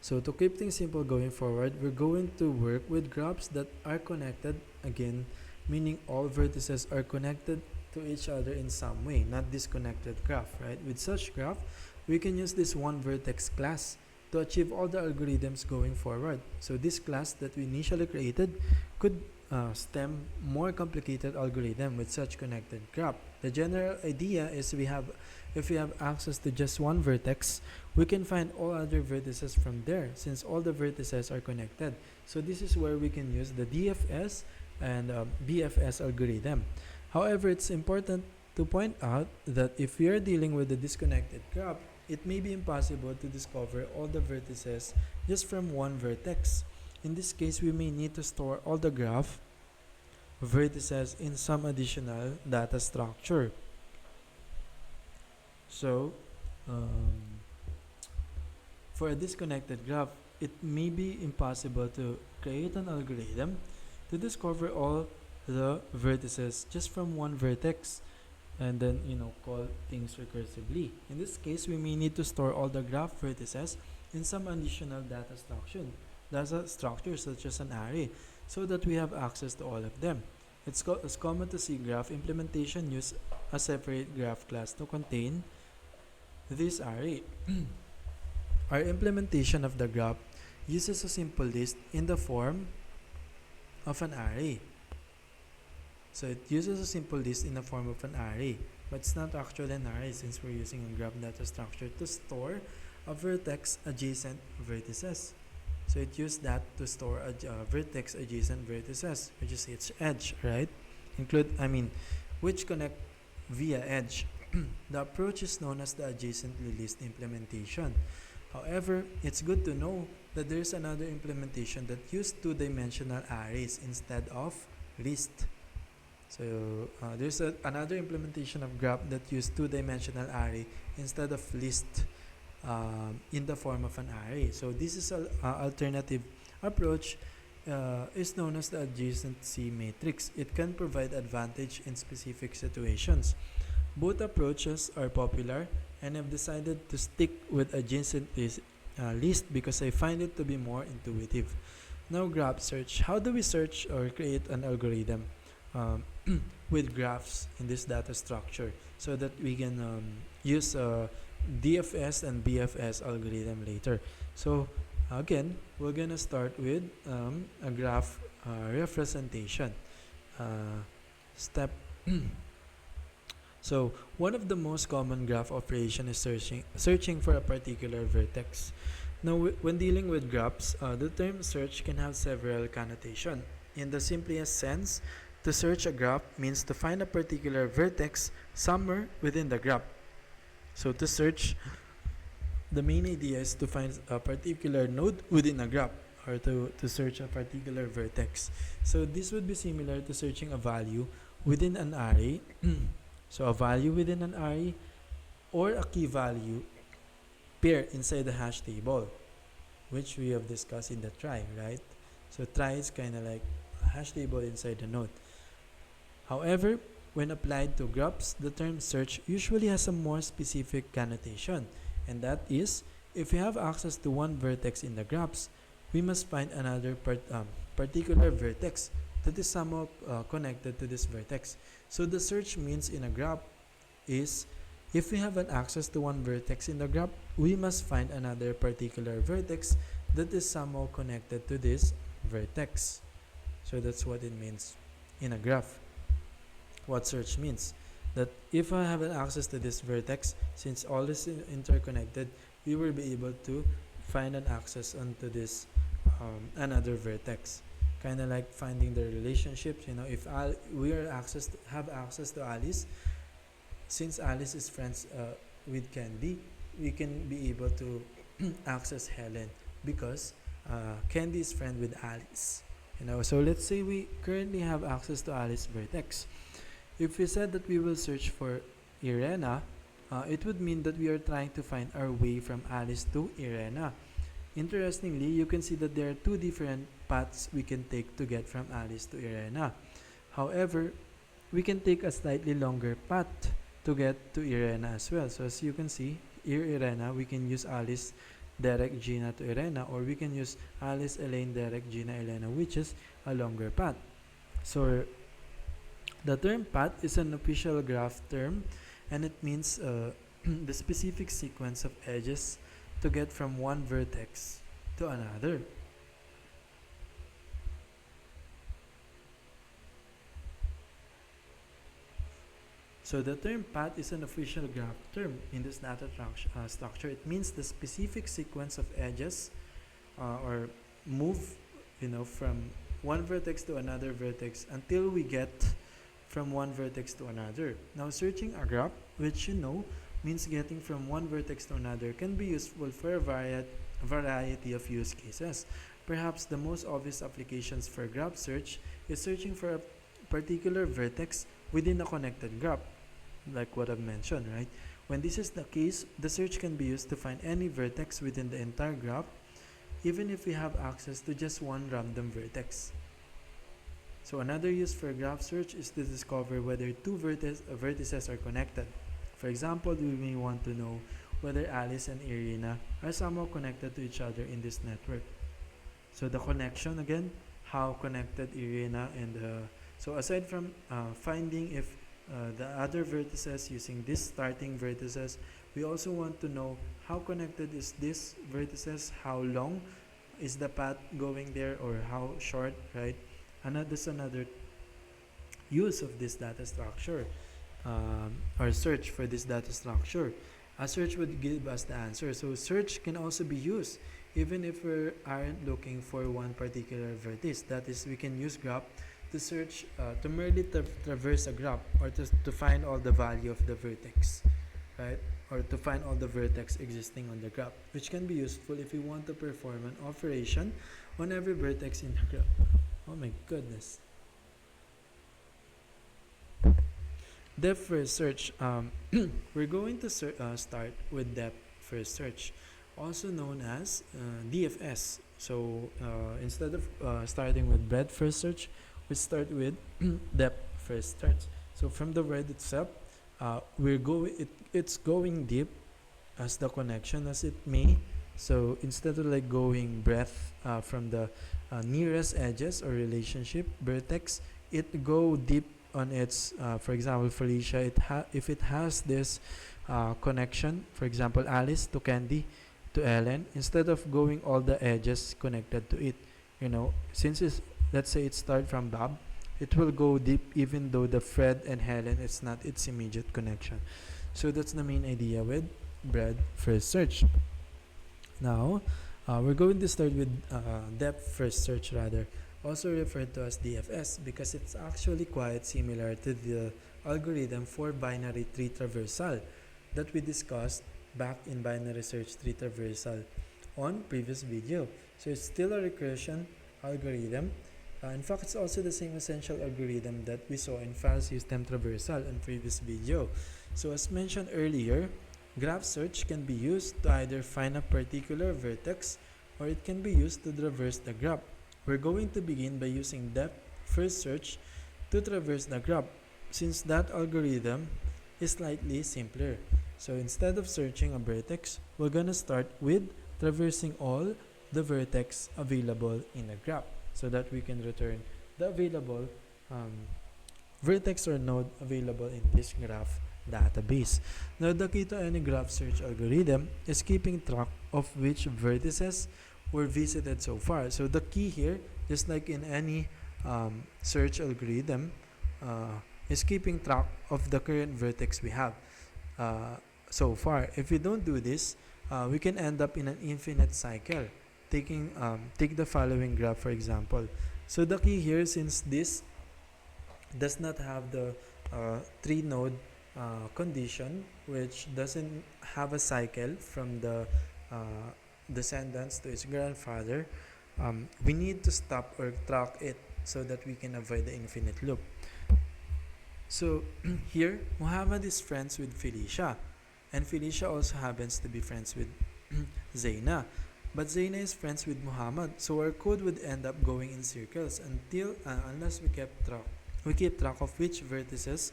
So to keep things simple going forward, we're going to work with graphs that are connected, again, meaning all vertices are connected to each other in some way, not disconnected graph, right? With such graph, we can use this one vertex class to achieve all the algorithms going forward. So this class that we initially created could stem more complicated algorithm with such connected graph. The general idea is if we have access to just one vertex, we can find all other vertices from there since all the vertices are connected. So this is where we can use the DFS and BFS algorithm. However, it's important to point out that if we are dealing with a disconnected graph, it may be impossible to discover all the vertices just from one vertex. In this case, we may need to store all the graph vertices in some additional data structure. So, for a disconnected graph, it may be impossible to create an algorithm to discover all the vertices just from one vertex and then call things recursively. In this case, we may need to store all the graph vertices in some additional data structure such as an array so that we have access to all of them. It's common to see graph implementation use a separate graph class to contain this array. Our implementation of the graph uses a simple list in the form of an array. So it uses a simple list in the form of an array, but it's not actually an array since we're using a graph data structure to store a vertex adjacent vertices. So it used that to store a vertex adjacent vertices, which is its edge, right? Which connect via edge. The approach is known as the adjacently list implementation. However, it's good to know that there's another implementation that uses two-dimensional arrays instead of list. So there's another implementation of graph that uses two-dimensional array instead of list in the form of an array. So this is an alternative approach is known as the adjacency matrix. It can provide advantage in specific situations. Both approaches are popular and I've decided to stick with adjacent list because I find it to be more intuitive. Now graph search. How do we search or create an algorithm with graphs in this data structure so that we can use DFS and BFS algorithm later? So again, we're gonna start with a graph representation step. So one of the most common graph operation is searching for a particular vertex. Now when dealing with graphs, the term search can have several connotations. In the simplest sense, to search a graph means to find a particular vertex somewhere within the graph. So to search the main idea is to find a particular node within a graph, or to search a particular vertex. So this would be similar to searching a value within an array. So a value within an array, or a key value pair inside the hash table, which we have discussed in the trie, right? So trie is kind of like a hash table inside the node. However, when applied to graphs, the term search usually has a more specific connotation, and that is, if we have access to one vertex in the graphs, we must find another particular vertex that is somehow connected to this vertex. So the search means in a graph is, if we have an access to one vertex in the graph, we must find another particular vertex that is somehow connected to this vertex. So that's what it means in a graph. What search means, that if I have an access to this vertex, since all is interconnected, we will be able to find an access onto this another vertex. Kind of like finding the relationships. If we have access to Alice, since Alice is friends with Candy, we can be able to access Helen because Candy is friend with Alice. So let's say we currently have access to Alice vertex. If we said that we will search for Irena, it would mean that we are trying to find our way from Alice to Irena. Interestingly, you can see that there are two different paths we can take to get from Alice to Irena. However, we can take a slightly longer path to get to Irena as well. So as you can see, here Irena, we can use Alice direct Gina to Irena, or we can use Alice Elaine direct Gina Elena, which is a longer path. So the term path is an official graph term, and it means the specific sequence of edges to get from one vertex to another. So the term path is an official graph term in this data structure. It means the specific sequence of edges or move from one vertex to another vertex until we get from one vertex to another. Now searching a graph, which means getting from one vertex to another, can be useful for a variety of use cases. Perhaps the most obvious applications for graph search is searching for a particular vertex within a connected graph, like what I've mentioned, right? When this is the case, the search can be used to find any vertex within the entire graph, even if we have access to just one random vertex. So another use for graph search is to discover whether two vertices are connected. For example, we may want to know whether Alice and Irena are somehow connected to each other in this network. So the connection again, how connected Irena and so aside from finding if the other vertices using this starting vertices, we also want to know how connected is this vertices, how long is the path going there, or how short, right? And that's another use of this data structure or search for this data structure. A search would give us the answer. So search can also be used even if we aren't looking for one particular vertex. That is, we can use graph to search, to merely traverse a graph, or to find all the value of the vertex, right? Or to find all the vertex existing on the graph, which can be useful if we want to perform an operation on every vertex in the graph. Oh my goodness. Depth first search. We're going to start with depth first search, also known as DFS. So instead of starting with breadth first search, we start with depth first search. So from the word itself, it's going deep as the connection as it may. So instead of like going breadth from the nearest edges or relationship vertex, it go deep on its. For example, Felicia, if it has this connection, for example, Alice to Candy to Ellen, instead of going all the edges connected to it, since let's say it start from Bob, it will go deep even though the Fred and Helen is not its immediate connection. So that's the main idea with breadth first search. Now, we're going to start with depth first search, rather, also referred to as DFS, because it's actually quite similar to the algorithm for binary tree traversal that we discussed back in binary search tree traversal on previous video. So it's still a recursion algorithm. In fact, it's also the same essential algorithm that we saw in file system traversal in previous video. So as mentioned earlier, graph search can be used to either find a particular vertex or it can be used to traverse the graph. We're going to begin by using depth first search to traverse the graph, since that algorithm is slightly simpler. So instead of searching a vertex, we're gonna start with traversing all the vertex available in a graph so that we can return the available vertex or node available in this graph database. Now, the key to any graph search algorithm is keeping track of which vertices were visited so far. So the key here, just like in any search algorithm, is keeping track of the current vertex we have so far. If we don't do this, we can end up in an infinite cycle. Take the following graph for example. So the key here, since this does not have the 3 node condition, which doesn't have a cycle from the descendants to its grandfather, we need to stop or track it so that we can avoid the infinite loop. So here, Muhammad is friends with Felicia, and Felicia also happens to be friends with Zaina. But Zaina is friends with Muhammad, so our code would end up going in circles unless we keep track of which vertices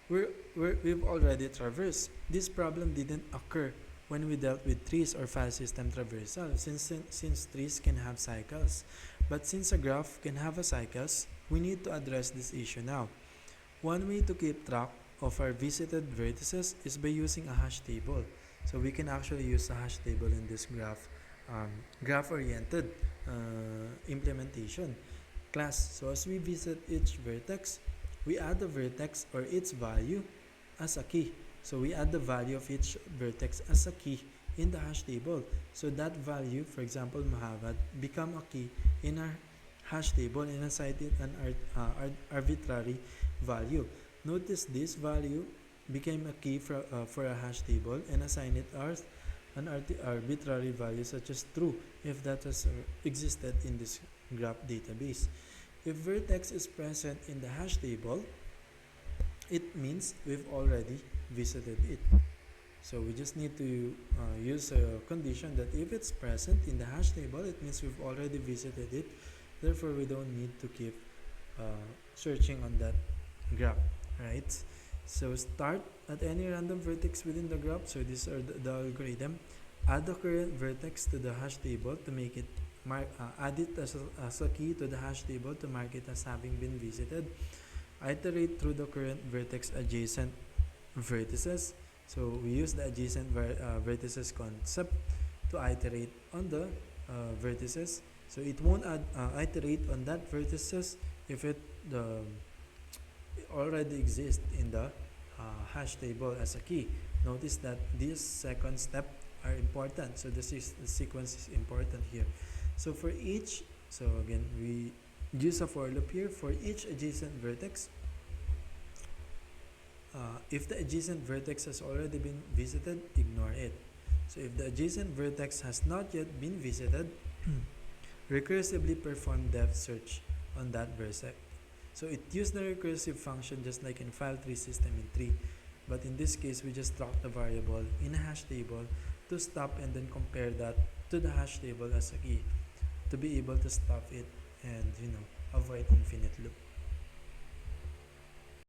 we've already traversed. This problem didn't occur when we dealt with trees or file system traversal, since trees can have cycles. But since a graph can have a cycles, we need to address this issue now. One way to keep track of our visited vertices is by using a hash table. So we can actually use a hash table in this graph-oriented implementation class. So as we visit each vertex, we add the vertex or its value as a key. So we add the value of each vertex as a key in the hash table. So that value, for example, Muhammad, become a key in our hash table and assign it an arbitrary value. Notice this value became a key for a hash table and assign it as an arbitrary value such as true if that has existed in this graph database. If vertex is present in the hash table, it means we've already visited it. So we just need to use a condition that if it's present in the hash table, it means we've already visited it. Therefore, we don't need to keep searching on that graph, right? So start at any random vertex within the graph. So these are the algorithm. Add the current vertex to the hash table to make it add it as a key to the hash table to mark it as having been visited. Iterate through the current vertex adjacent vertices. So we use the adjacent vertices concept to iterate on the vertices. So it won't iterate on that vertices if it already exists in the hash table as a key. Notice that these second step are important. So the sequence is important here. So for each, so again, we use a for loop here. For each adjacent vertex, if the adjacent vertex has already been visited, ignore it. So if the adjacent vertex has not yet been visited, recursively perform depth search on that vertex. So it used the recursive function just like in file tree system in tree. But in this case, we just drop the variable in a hash table to stop and then compare that to the hash table as a key to be able to stop it and avoid infinite loop.